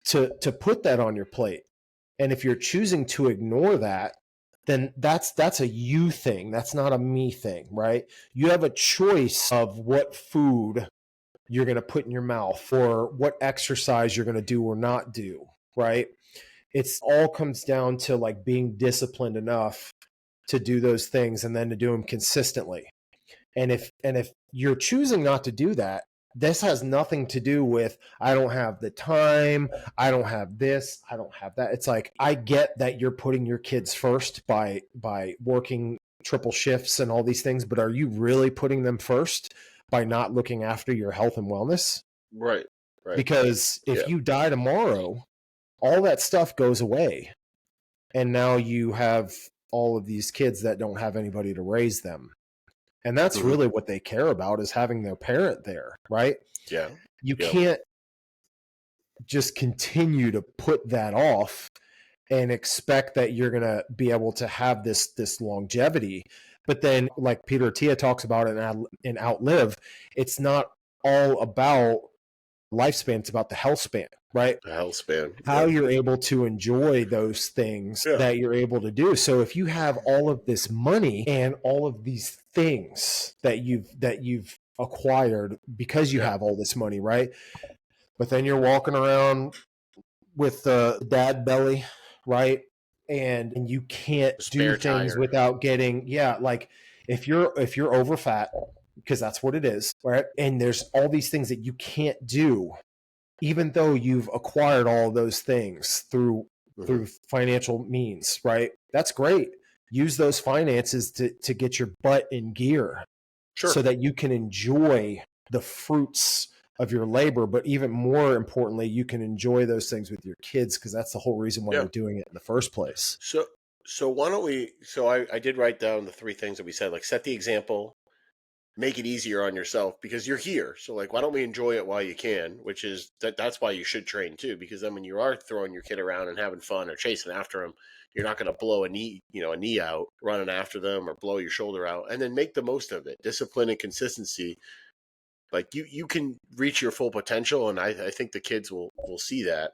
to put that on your plate. And if you're choosing to ignore that, then that's a you thing. That's not a me thing, right? You have a choice of what food you're going to put in your mouth, or what exercise you're going to do or not do, right? It's all comes down to like being disciplined enough to do those things, and then to do them consistently. And if you're choosing not to do that, this has nothing to do with I don't have the time, I don't have this, I don't have that. It's like, I get that you're putting your kids first by working triple shifts and all these things, but are you really putting them first by not looking after your health and wellness? Right. Right. Because Yeah. if you die tomorrow, all that stuff goes away, and now you have all of these kids that don't have anybody to raise them. And that's Mm-hmm. really what they care about, is having their parent there, right? Yeah. You Yeah. can't just continue to put that off and expect that you're going to be able to have this longevity. But then, like Peter Attia talks about in Outlive, it's not all about lifespan, it's about the health span, right? The health span. How Yeah. you're able to enjoy those things Yeah. that you're able to do. So if you have all of this money and all of these things that you've acquired because you Yeah. have all this money, right? But then you're walking around with the dad belly, right? And you can't do Spare things tire. without getting, yeah, like if you're over fat, because that's what it is, right? And there's all these things that you can't do even though you've acquired all those things through Hmm. financial means, right? That's great. Use those finances to get your butt in gear so Sure. that you can enjoy the fruits of your labor, but even more importantly, you can enjoy those things with your kids, because that's the whole reason why Yeah. you're doing it in the first place. So why don't we? So I did write down the three things that we said, like set the example, make it easier on yourself because you're here. So like, why don't we enjoy it while you can? Which is that's why you should train too, because then when you are throwing your kid around and having fun or chasing after them, you're not going to blow a knee out running after them or blow your shoulder out. And then make the most of it. Discipline and consistency. Like you can reach your full potential, and I think the kids will see that.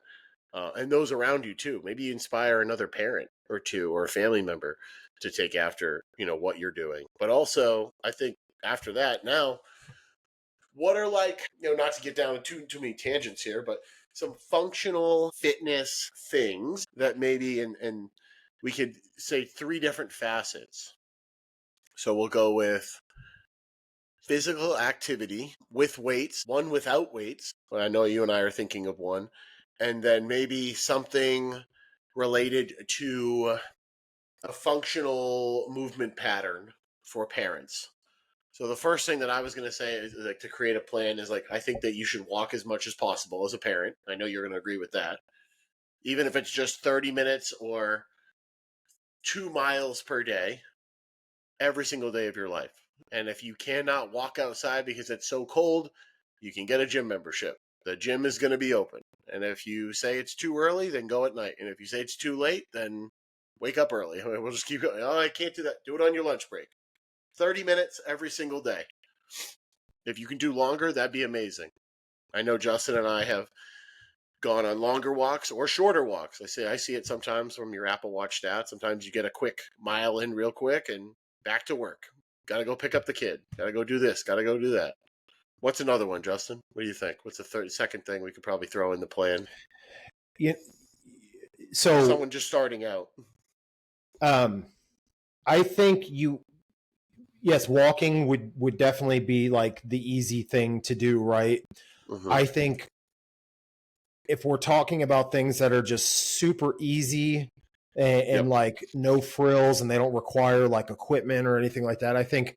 And those around you too. Maybe you inspire another parent or two or a family member to take after what you're doing. But also, I think after that, now what are, like, not to get down too many tangents here, but some functional fitness things that maybe and we could say three different facets. So we'll go with physical activity with weights, one without weights. Well, I know you and I are thinking of one, and then maybe something related to a functional movement pattern for parents. So the first thing that I was going to say is, like, to create a plan is, like, I think that you should walk as much as possible as a parent. I know you're going to agree with that. Even if it's just 30 minutes or 2 miles per day, every single day of your life. And if you cannot walk outside because it's so cold, you can get a gym membership. The gym is going to be open. And if you say it's too early, then go at night. And if you say it's too late, then wake up early. We'll just keep going. Oh, I can't do that. Do it on your lunch break. 30 minutes every single day. If you can do longer, that'd be amazing. I know Justin and I have gone on longer walks or shorter walks. I see it sometimes from your Apple Watch stats. Sometimes you get a quick mile in real quick and back to work. Got to go pick up the kid. Got to go do this. Got to go do that. What's another one, Justin? What do you think? What's the second thing we could probably throw in the plan Yeah, for so someone just starting out? I think yes, walking would definitely be like the easy thing to do, right? Mm-hmm. I think if we're talking about things that are just super easy and Yep. like no frills and they don't require like equipment or anything like that, I think,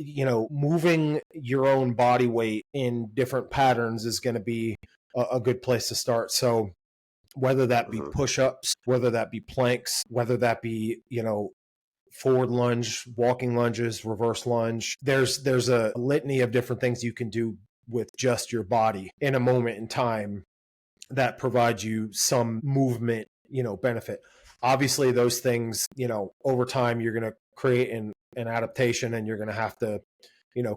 moving your own body weight in different patterns is going to be a good place to start. So whether that be Mm-hmm. push-ups, whether that be planks, whether that be, forward lunge, walking lunges, reverse lunge, there's a litany of different things you can do with just your body in a moment in time that provides you some movement, benefit. Obviously, those things, over time, you're going to create an adaptation, and you're going to have to,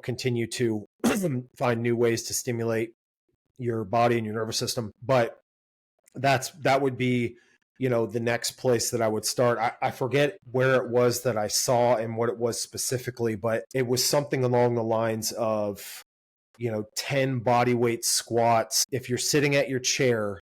continue to find new ways to stimulate your body and your nervous system. But that would be, the next place that I would start. I forget where it was that I saw and what it was specifically, but it was something along the lines of, 10 body weight squats. If you're sitting at your chair,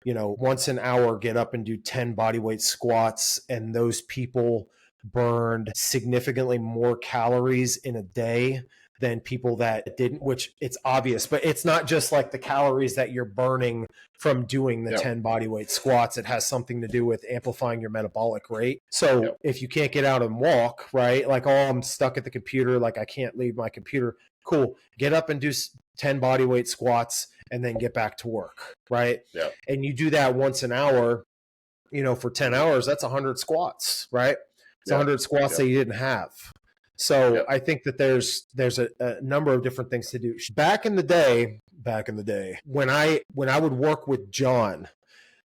once an hour, get up and do 10 body weight squats. And those people burned significantly more calories in a day than people that didn't, which it's obvious, but it's not just like the calories that you're burning from doing the Yep. 10 body weight squats. It has something to do with amplifying your metabolic rate. So Yep. if you can't get out and walk, right? Like, oh, I'm stuck at the computer. Like, I can't leave my computer. Cool. Get up and do 10 body weight squats and then get back to work, right? Yep. And you do that once an hour, for 10 Mm-hmm. hours, that's 100 squats, right? It's Yep. 100 squats Yep. that you didn't have. So Yep. I think that there's a number of different things to do. Back in the day, when I would work with John,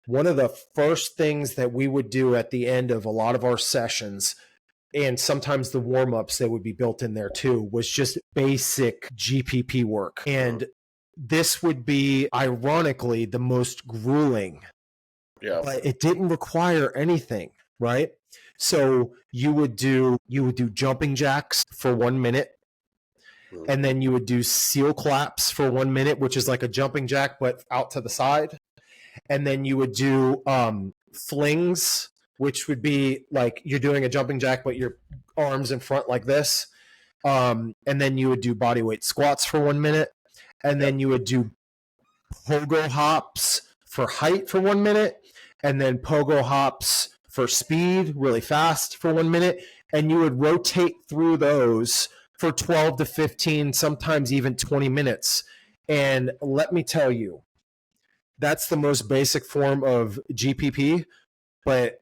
one of the first things that we would do at the end of a lot of our sessions, and sometimes the warm-ups that would be built in there too, was just basic GPP work. And Mm-hmm. this would be, ironically, the most grueling, Yep. but it didn't require anything, right? So you would do jumping jacks for 1 minute, Mm-hmm. and then you would do seal claps for 1 minute, which is like a jumping jack but out to the side, and then you would do flings, which would be like you're doing a jumping jack but your arms in front like this, and then you would do body weight squats for 1 minute, and Yep. then you would do pogo hops for height for 1 minute, and then pogo hops for speed really fast for 1 minute. And you would rotate through those for 12 to 15, sometimes even 20 minutes. And let me tell you, that's the most basic form of GPP. But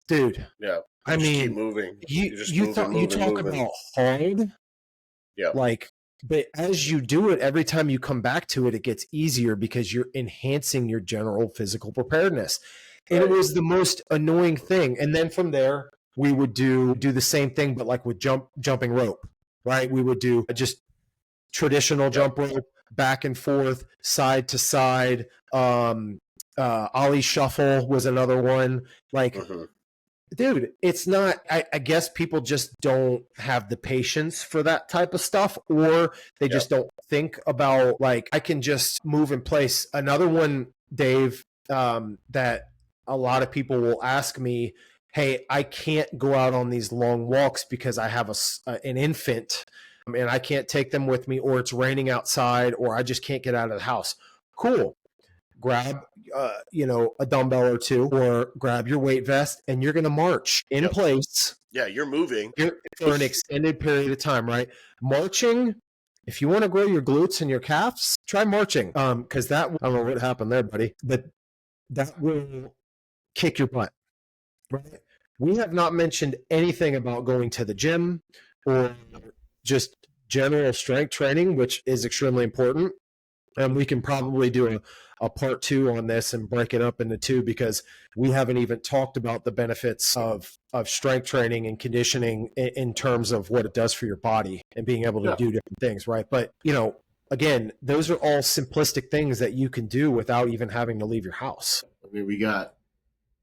dude, Yeah. I Just keep mean, moving. you talk about hard, Yeah. like, but as you do it, every time you come back to it, it gets easier because you're enhancing your general physical preparedness. And it was the most annoying thing. And then from there, we would do the same thing, but like with jumping rope, right? We would do just traditional jump rope, back and forth, side to side. Ollie shuffle was another one. Like, dude, it's not, I guess people just don't have the patience for that type of stuff, or they just don't think about, like, I can just move in place. Another one, Dave, that a lot of people will ask me, hey, I can't go out on these long walks because I have an infant and I can't take them with me, or it's raining outside, or I just can't get out of the house. Cool. Grab a dumbbell or two, or grab your weight vest, and you're going to march in place. Yeah, you're moving for an extended period of time, right? Marching, if you want to grow your glutes and your calves, try marching. Because that, I don't know what happened there, buddy, but that will kick your butt, right? We have not mentioned anything about going to the gym or just general strength training, which is extremely important. And we can probably do a part 2 on this and break it up into 2, because we haven't even talked about the benefits of strength training and conditioning in terms of what it does for your body and being able to do different things, right? But, again, those are all simplistic things that you can do without even having to leave your house. I mean, we got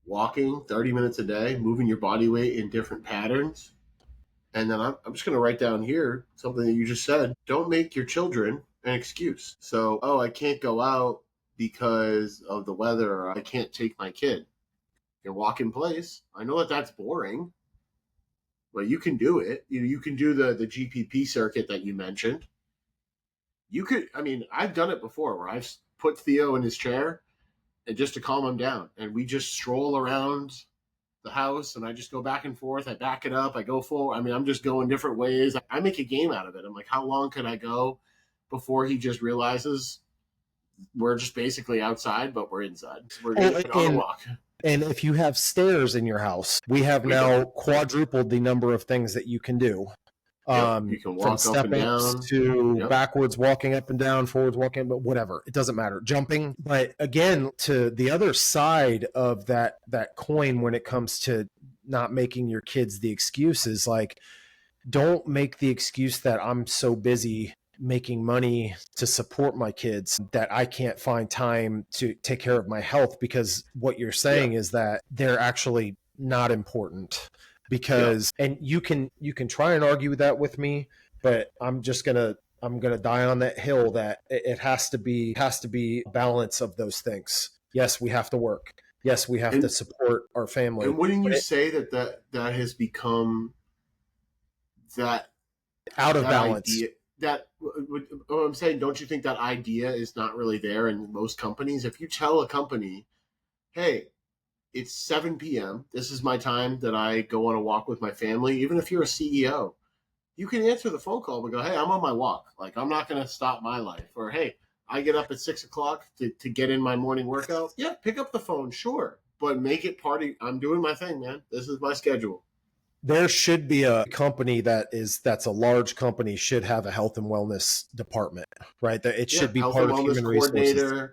walking 30 minutes a day, moving your body weight in different patterns. And then I'm just going to write down here something that you just said. Don't make your children an excuse. So, I can't go out because of the weather, or I can't take my kid. You can walk in place. I know that that's boring, but you can do it. You can do the GPP circuit that you mentioned. You could, I've done it before where I've put Theo in his chair and just to calm him down. And we just stroll around the house, and I just go back and forth. I back it up. I go forward. I'm just going different ways. I make a game out of it. I'm like, how long can I go before he just realizes we're just basically outside, but we're inside. We're just on a walk. And if you have stairs in your house, we have now quadrupled the number of things that you can do. You can walk from up and down to backwards walking up and down, forwards walking, but whatever, it doesn't matter. Jumping. But again, to the other side of that coin, when it comes to not making your kids the excuse, is like, don't make the excuse that I'm so busy making money to support my kids that I can't find time to take care of my health, because what you're saying is that they're actually not important. Because and you can try and argue that with me, but I'm gonna die on that hill that it has to be a balance of those things. Yes, we have to work. Yes, we have to support our family. And wouldn't you say that has become that out of balance? Idea, what I'm saying, don't you think that idea is not really there in most companies? If you tell a company, hey, it's 7 p.m. This is my time that I go on a walk with my family. Even if you're a CEO, you can answer the phone call and go, hey, I'm on my walk. Like, I'm not going to stop my life. Or, hey, I get up at 6 o'clock to get in my morning workout. Yeah, pick up the phone, sure. But make it I'm doing my thing, man. This is my schedule. There should be a company that's a large company should have a health and wellness department, right? That it should be part of human resources.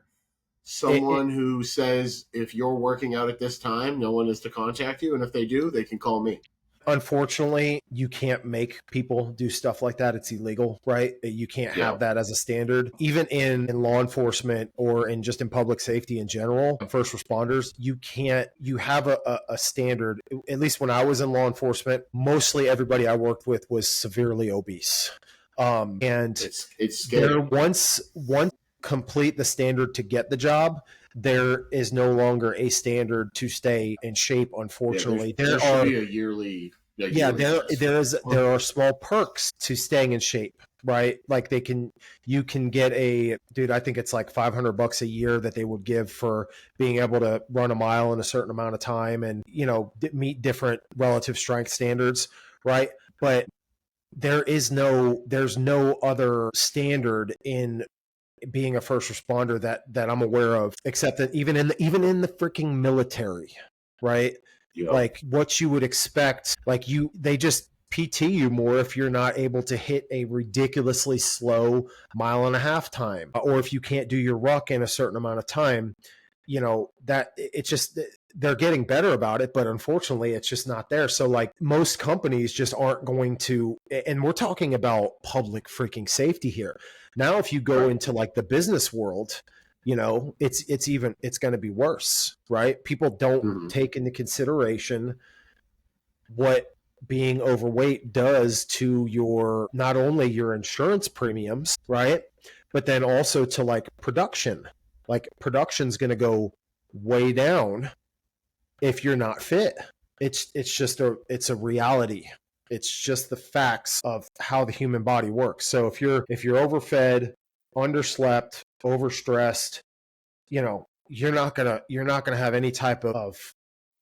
Someone who says, if you're working out at this time, no one is to contact you. And if they do, they can call me. Unfortunately, you can't make people do stuff like that. It's illegal, right? You can't have that as a standard. Even in law enforcement or in just in public safety in general, first responders, you have a standard. At least when I was in law enforcement, mostly everybody I worked with was severely obese. And it's scary. Once complete the standard to get the job, there is no longer a standard to stay in shape. Unfortunately, there should be a yearly. There are small perks to staying in shape. right? Like you can get dude, I think it's like $500 a year that they would give for being able to run a mile in a certain amount of time and, meet different relative strength standards, right? But there's no other standard in being a first responder that I'm aware of, except that even in the freaking military, right? Yeah. Like what you would expect, like they just PT you more if you're not able to hit a ridiculously slow mile and a half time, or if you can't do your ruck in a certain amount of time. That it's just they're getting better about it, but unfortunately it's just not there. So like most companies just aren't going to, and we're talking about public freaking safety here. Now if you go into like the business world, it's going to be worse, right? People don't take into consideration what being overweight does to not only your insurance premiums, right? But then also to like production. Like production's going to go way down if you're not fit. It's it's a reality. It's just the facts of how the human body works. So if you're overfed, underslept, overstressed, you're not gonna have any type of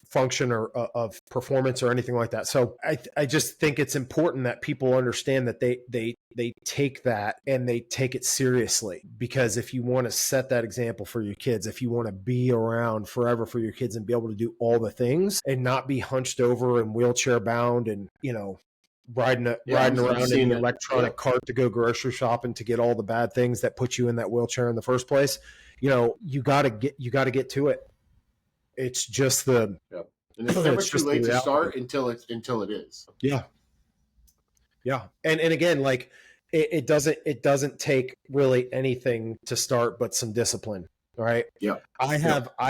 function or of performance or anything like that. So I just think it's important that people understand that they take that and they take it seriously, because if you want to set that example for your kids, if you want to be around forever for your kids and be able to do all the things and not be hunched over and wheelchair bound and, riding around in the electronic cart to go grocery shopping to get all the bad things that put you in that wheelchair in the first place, you got to get to it. It's just and it's never too late to start until it is. Yeah. And again, like it doesn't take really anything to start but some discipline. Right. Yeah. I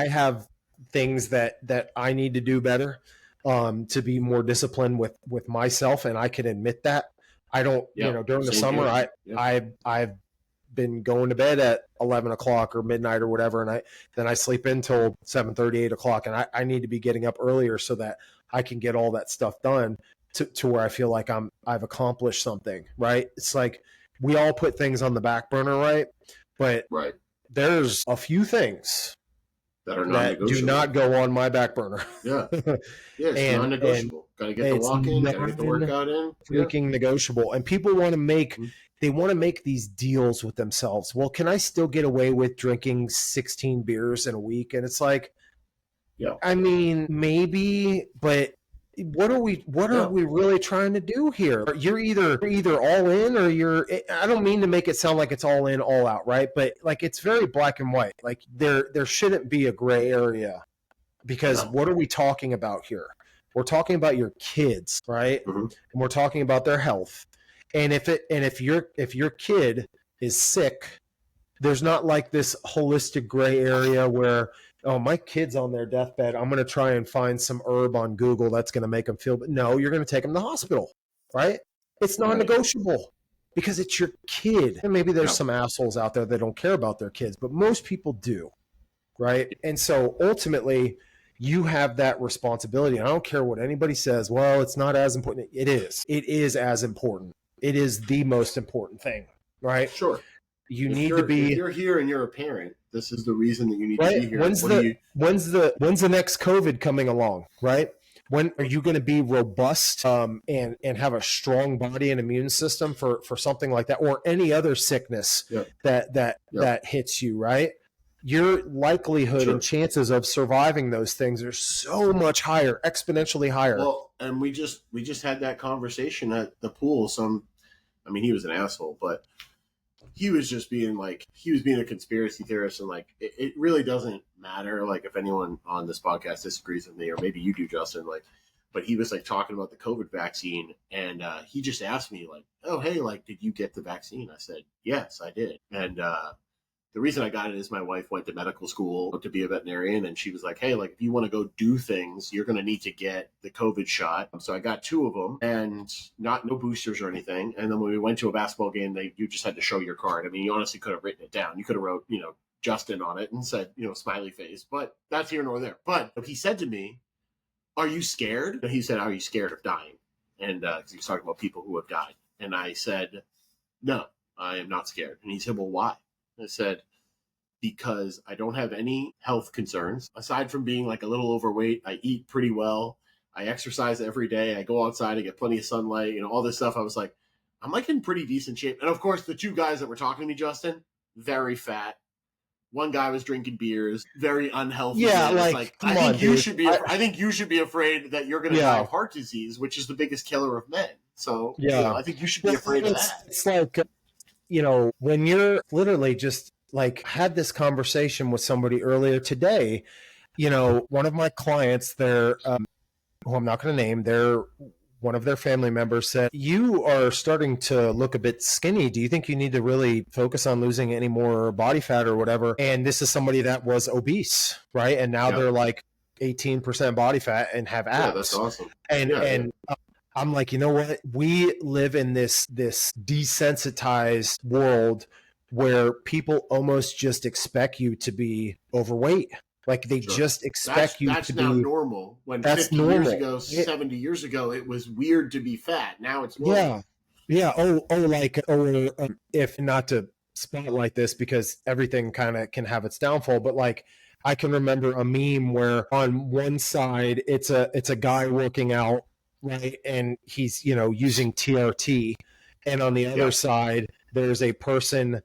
have things that I need to do better to be more disciplined with myself, and I can admit that. I don't, during the summer, I've been going to bed at 11 o'clock or midnight or whatever, and then I sleep until 7:30, 8 o'clock, and I need to be getting up earlier so that I can get all that stuff done to where I feel like I've accomplished something, right? It's like we all put things on the back burner, right? But there's a few things that do not go on my back burner. It's non-negotiable. Got to get the walk in, got to get the workout in. Freaking negotiable. And people want to make these deals with themselves. Well, can I still get away with drinking 16 beers in a week? And it's like, I mean, maybe, but what are we really trying to do here? You're either all in or I don't mean to make it sound like it's all in, all out, right? But like it's very black and white. Like there shouldn't be a gray area, because what are we talking about here? We're talking about your kids, right? And we're talking about their health. And if your kid is sick, there's not like this holistic gray area where, oh, my kid's on their deathbed, I'm going to try and find some herb on Google that's going to make them feel. But no, you're going to take them to the hospital, right? It's non-negotiable because it's your kid. And maybe there's some assholes out there that don't care about their kids, but most people do, right? And so ultimately, you have that responsibility. I don't care what anybody says. Well, it's not as important. It is. It is as important. It is the most important thing, right? Sure. Need to be. If you're here and you're a parent, this is the reason that you need to be here. When's the next COVID coming along, right? When are you going to be robust and have a strong body and immune system for something like that, or any other sickness that hits you, right? Your likelihood and chances of surviving those things are so much higher, exponentially higher. Well, and we just had that conversation at the pool. He was an asshole, but he was just being a conspiracy theorist, and like it really doesn't matter like if anyone on this podcast disagrees with me, or maybe you do, Justin, like, but he was like talking about the COVID vaccine, and he just asked me like, oh hey, like, did you get the vaccine? I said yes, I did. And the reason I got it is my wife went to medical school to be a veterinarian, and she was like, hey, like, if you want to go do things, you're going to need to get the COVID shot. So I got 2 of them, and no boosters or anything. And then when we went to a basketball game, you just had to show your card. I mean, you honestly could have written it down. You could have wrote, Justin on it and said, smiley face, but that's here nor there. But he said to me, are you scared? And he said, are you scared of dying? And 'cause he was talking about people who have died. And I said, no, I am not scared. And he said, well, why? I said, because I don't have any health concerns. Aside from being like a little overweight, I eat pretty well. I exercise every day. I go outside. I get plenty of sunlight, all this stuff. I was like, I'm like in pretty decent shape. And of course, the two guys that were talking to me, Justin, very fat. One guy was drinking beers, very unhealthy. Yeah, Man. It's like, like come I on, think you dude. should be. I think you should be afraid that you're going to die Yeah, of heart disease, which is the biggest killer of men. So yeah. I think you should be Well, afraid of that. it's like, when you're literally just like had this conversation with somebody earlier today, one of my clients, who I'm not going to name, one of their family members said, you are starting to look a bit skinny. Do you think you need to really focus on losing any more body fat or whatever? And this is somebody that was obese, right? And now they're like 18% body fat and have abs. Yeah, that's awesome. And I'm like, you know what? We live in this desensitized world where people almost just expect you to be overweight. Like they just expect you to be. That's now normal. When that's 50 normal. years ago, 70 years ago, it was weird to be fat. Now it's normal. Yeah. If not to spotlight this because everything kind of can have its downfall, but like I can remember a meme where on one side it's a guy working out, right, and he's using TRT, and on the other side there's a person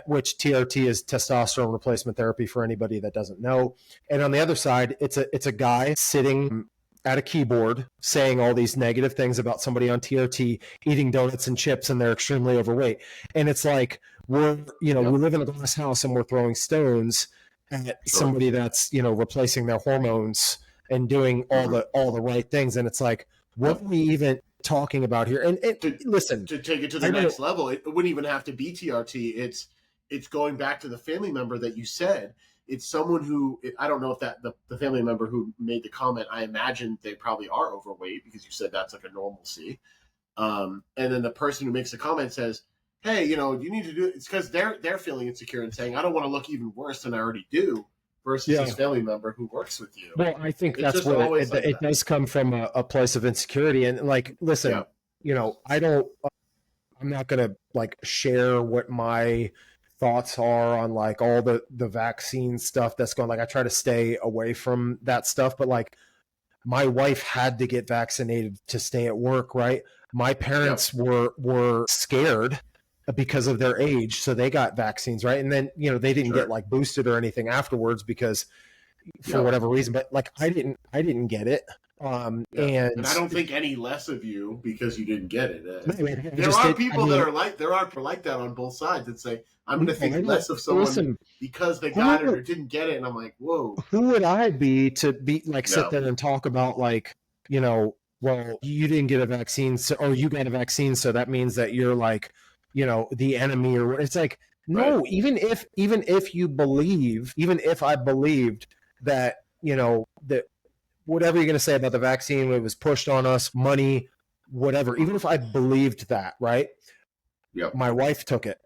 which TRT is testosterone replacement therapy for anybody that doesn't know, and on the other side it's a guy sitting at a keyboard saying all these negative things about somebody on TRT eating donuts and chips and they're extremely overweight, and it's like we live in a glass house and we're throwing stones at somebody that's replacing their hormones and doing all the right things, and it's like, what are we even talking about here? And listen, to take it to the next level, it wouldn't even have to be TRT. It's going back to the family member that you said. It's someone who, I don't know if that the family member who made the comment, I imagine they probably are overweight because you said that's like a normalcy. And then the person who makes the comment says, hey, you need to do it. It's because they're feeling insecure and saying, I don't want to look even worse than I already do, versus his family member who works with you. Well, I think that's where it does come from, a place of insecurity. And like, listen, I'm not going to like share what my thoughts are on like all the vaccine stuff that's going, like, I try to stay away from that stuff, but like my wife had to get vaccinated to stay at work, right? My parents were scared because of their age, so they got vaccines, right? And then they didn't get like boosted or anything afterwards because for whatever reason, but like I didn't get it. And I don't think any less of you because you didn't get it. There are people like that on both sides that say, I'm going to think less of someone because they got it or didn't get it. And I'm like, whoa. Who would I be to be like sit there and talk about like, well, you didn't get a vaccine, or you got a vaccine, so that means that you're like, the enemy, or it's like, no, right. even if you believe, even if I believed that, that whatever you're going to say about the vaccine, it was pushed on us, money, whatever, even if I believed that, right? My wife took it.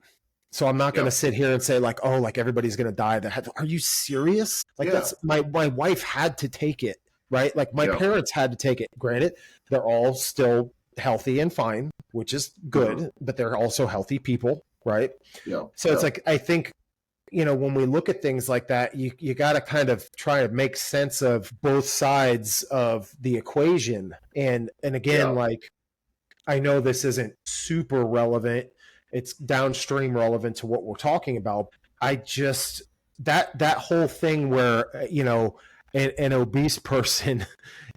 So I'm not going to sit here and say like, oh, like everybody's going to die. Are you serious? Like that's my wife had to take it, right? Like my parents had to take it. Granted, they're all still healthy and fine, which is good, but they're also healthy people, right? So it's like, I think, when we look at things like that, you got to kind of try to make sense of both sides of the equation. And again, like, I know this isn't super relevant. It's downstream relevant to what we're talking about. I just, that whole thing where, an obese person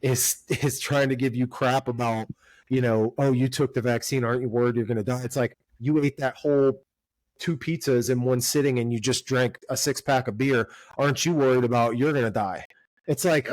is trying to give you crap about, oh, you took the vaccine, aren't you worried you're going to die? It's like, you ate that whole 2 pizzas in one sitting and you just drank a 6-pack of beer. Aren't you worried about you're going to die? It's like,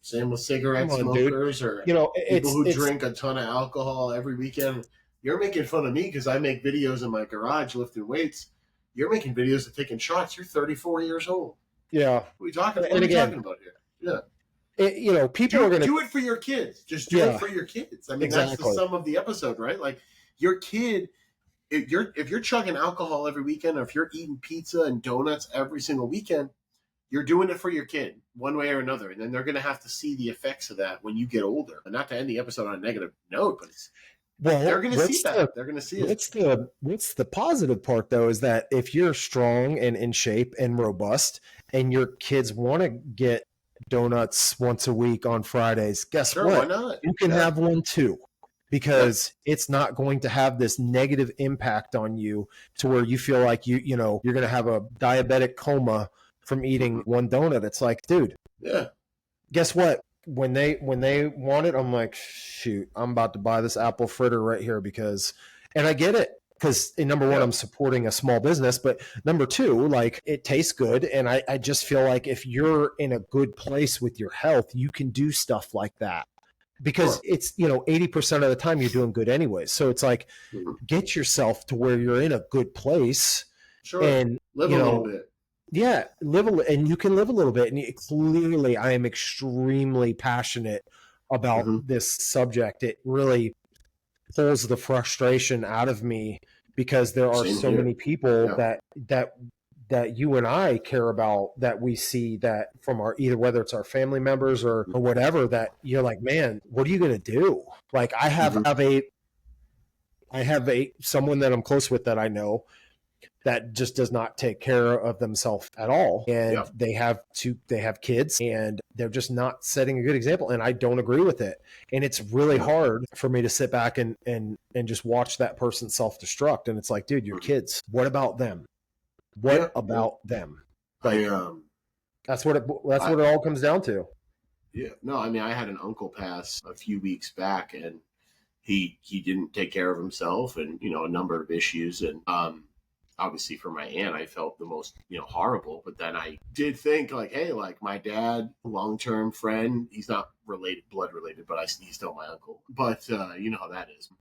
same with cigarette smokers, or people who drink a ton of alcohol every weekend. You're making fun of me because I make videos in my garage lifting weights. You're making videos of taking shots. You're 34 years old. Yeah. What are we talking about here? Yeah. People are going to do it for your kids. Just do it for your kids. I mean, that's the sum of the episode, right? Like your kid, if you're chugging alcohol every weekend, or if you're eating pizza and donuts every single weekend, you're doing it for your kid one way or another. And then they're going to have to see the effects of that when you get older. And not to end the episode on a negative note, but they're Well, going to see that. They're going to see it. what's the positive part though is that if you're strong and in shape and robust and your kids want to get donuts once a week on Fridays, guess Sure, why what? not? You can Yeah. have one too. Yep. Because it's not going to have this negative impact on you to where you feel like you're going to have a diabetic coma from eating one donut. It's like, dude, Yeah. guess what? When they want it, I'm like, shoot, I'm about to buy this apple fritter right here and I get it because number one, Yeah. I'm supporting a small business, but number two, like it tastes good, and I just feel like if you're in a good place with your health, you can do stuff like that because Sure. it's 80% of the time you're doing good anyways. So it's like get yourself to where you're in a good place, Sure. and Live a little bit. yeah, and you can live a little bit. And clearly, I am extremely passionate about this subject. It really pulls the frustration out of me because there are Same so here. many people Yeah. that you and I care about, that we see that from our, either whether it's our family members or whatever, that you're like, man, what are you going to do? Like I have someone that I'm close with that I know that just does not take care of themselves at all, and Yeah. they have kids, and they're just not setting a good example, and I don't agree with it. And it's really hard for me to sit back and just watch that person self-destruct, and it's like, dude, your kids, what about them? What about them? Like, that's what it all comes down to. Yeah. No, I mean, I had an uncle pass a few weeks back, and he didn't take care of himself, and a number of issues, and obviously for my aunt, I felt the most horrible. But then I did think like, hey, like my dad, long term friend, he's not blood related, but he's still my uncle. But you know how that is.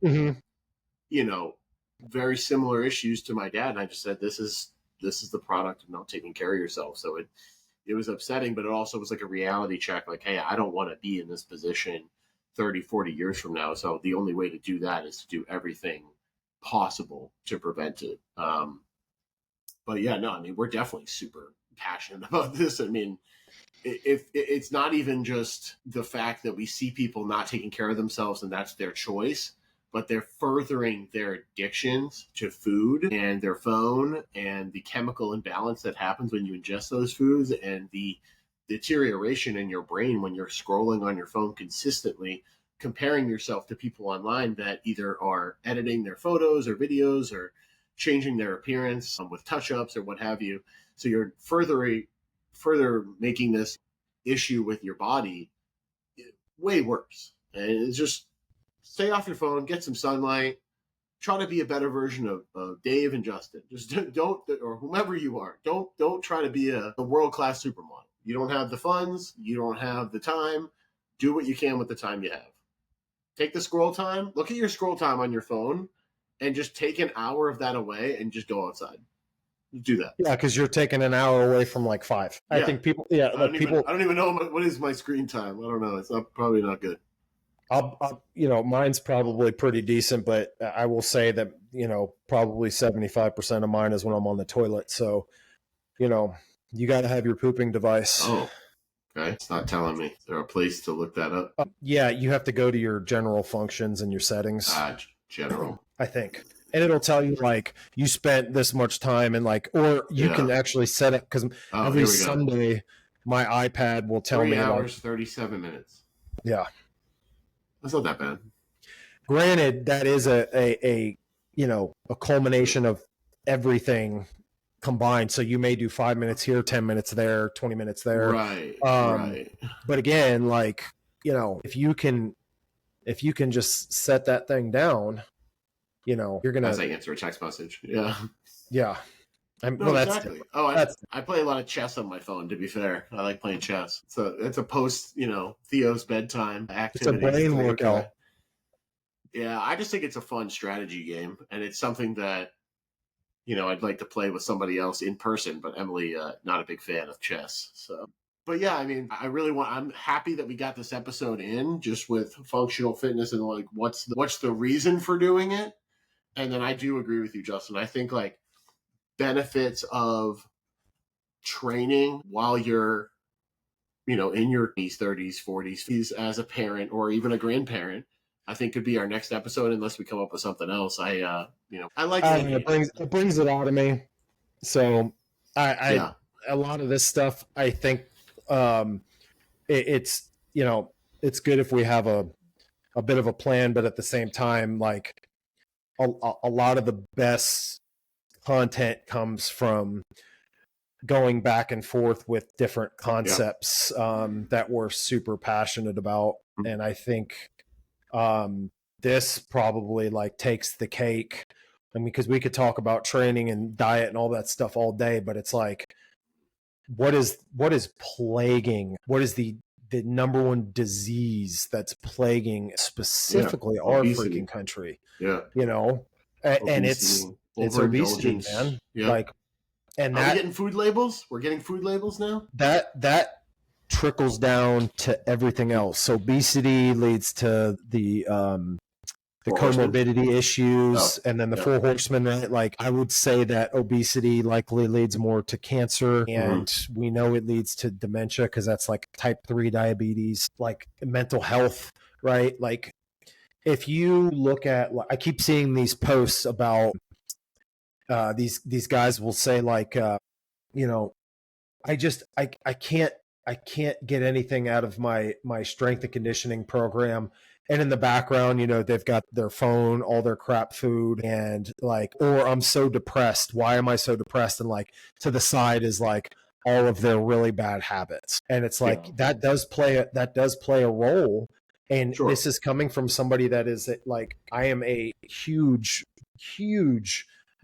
Very similar issues to my dad, and I just said, this is the product of not taking care of yourself. So it was upsetting, but it also was like a reality check. Like, hey, I don't want to be in this position 30, 40 years from now. So the only way to do that is to do everything possible to prevent it. But yeah, no, I mean, we're definitely super passionate about this. I mean, if it's not even just the fact that we see people not taking care of themselves and that's their choice, but they're furthering their addictions to food and their phone and the chemical imbalance that happens when you ingest those foods and the deterioration in your brain when you're scrolling on your phone consistently, comparing yourself to people online that either are editing their photos or videos or changing their appearance with touch-ups or what have you. So you're further making this issue with your body way worse. And it's just stay off your phone, get some sunlight, try to be a better version of Dave and Justin. Just don't, or whomever you are, don't try to be a world-class supermodel. You don't have the funds, you don't have the time. Do what you can with the time you have. Take the scroll time, look at your scroll time on your phone, and just take an hour of that away and just go outside. Do that. Yeah, because you're taking an hour away from like 5. I think people. Yeah, I don't even know what is my screen time. I don't know. It's probably not good. Mine's probably pretty decent, but I will say that probably 75% of mine is when I'm on the toilet. So, you got to have your pooping device. Oh, okay. It's not telling me. Is there a place to look that up? Yeah, you have to go to your general functions and your settings. General. I think. And it'll tell you like you spent this much time and like, or you can actually set it because every Sunday my iPad will tell me 3 hours, 37 minutes. Yeah. That's not that bad. Granted, that is a culmination of everything combined. So you may do 5 minutes here, 10 minutes there, 20 minutes there. Right. But again, like, if you can just set that thing down, you're gonna. As I answer a text message, yeah. Exactly. I play a lot of chess on my phone. To be fair, I like playing chess. So it's a post, Theo's bedtime activity. It's a brain workout. Yeah, I just think it's a fun strategy game, and it's something that I'd like to play with somebody else in person. But Emily, not a big fan of chess. So. But yeah, I mean, I'm happy that we got this episode in just with functional fitness and like what's the reason for doing it. And then I do agree with you, Justin. I think like benefits of training while you're, in your 20s, 30s, 40s as a parent or even a grandparent I think could be our next episode, unless we come up with something else. I like it brings it out of me. So yeah. a lot of this stuff, I think, it's it's good if we have a bit of a plan, but at the same time, like a lot of the best content comes from going back and forth with different concepts that we're super passionate about. And I think this probably like takes the cake. I mean, because we could talk about training and diet and all that stuff all day, but it's like, what is plaguing? What is the number one disease that's plaguing specifically our obesity. freaking country? Yeah, and it's obesity, man. Yeah. Like, and are we getting food labels? We're getting food labels now. That trickles down to everything else. Obesity leads to the comorbidity issues, and then the four horsemen, right? Like, I would say that obesity likely leads more to cancer, and we know it leads to dementia because that's like type 3 diabetes, like mental health, right? Like, if you look at, I keep seeing these posts about these guys will say like, I can't get anything out of my strength and conditioning program. And in the background, they've got their phone, all their crap food, and like, or I'm so depressed. Why am I so depressed? And like to the side is like all of their really bad habits. And it's like, that does play a role. And this is coming from somebody that is like, I am a huge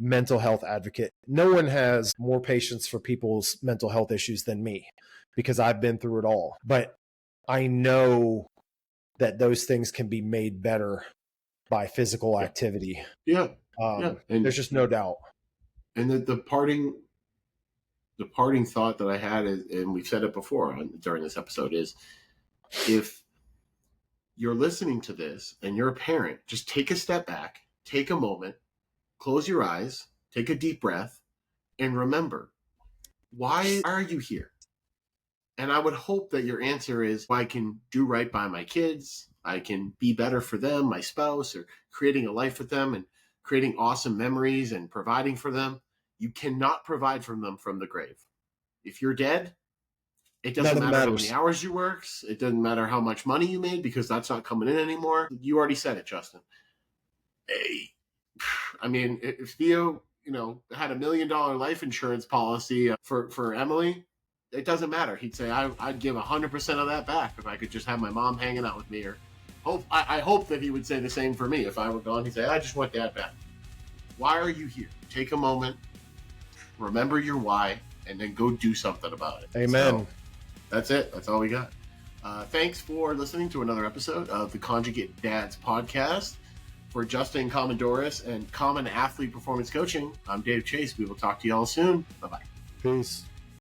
mental health advocate. No one has more patience for people's mental health issues than me, because I've been through it all. But I know that those things can be made better by physical activity. And there's just no doubt. And the parting thought that I had is, and we've said it before during this episode, is if you're listening to this and you're a parent, just take a step back, take a moment, close your eyes, take a deep breath, and remember, why are you here? And I would hope that your answer is, I can do right by my kids, I can be better for them, my spouse, or creating a life with them and creating awesome memories and providing for them. You cannot provide for them from the grave. If you're dead, it doesn't matter how many hours you work. It doesn't matter how much money you made, because that's not coming in anymore. You already said it, Justin. I mean, if Theo, had $1 million life insurance policy for Emily, it doesn't matter. He'd say, I'd give 100% of that back if I could just have my mom hanging out with me. Or I hope that he would say the same for me. If I were gone, he'd say, I just want Dad back. Why are you here? Take a moment, remember your why, and then go do something about it. Amen. So, that's it. That's all we got. Thanks for listening to another episode of the Conjugate Dads podcast. For Justin Commodoris and Common Athlete Performance Coaching, I'm Dave Chase. We will talk to you all soon. Bye-bye. Peace.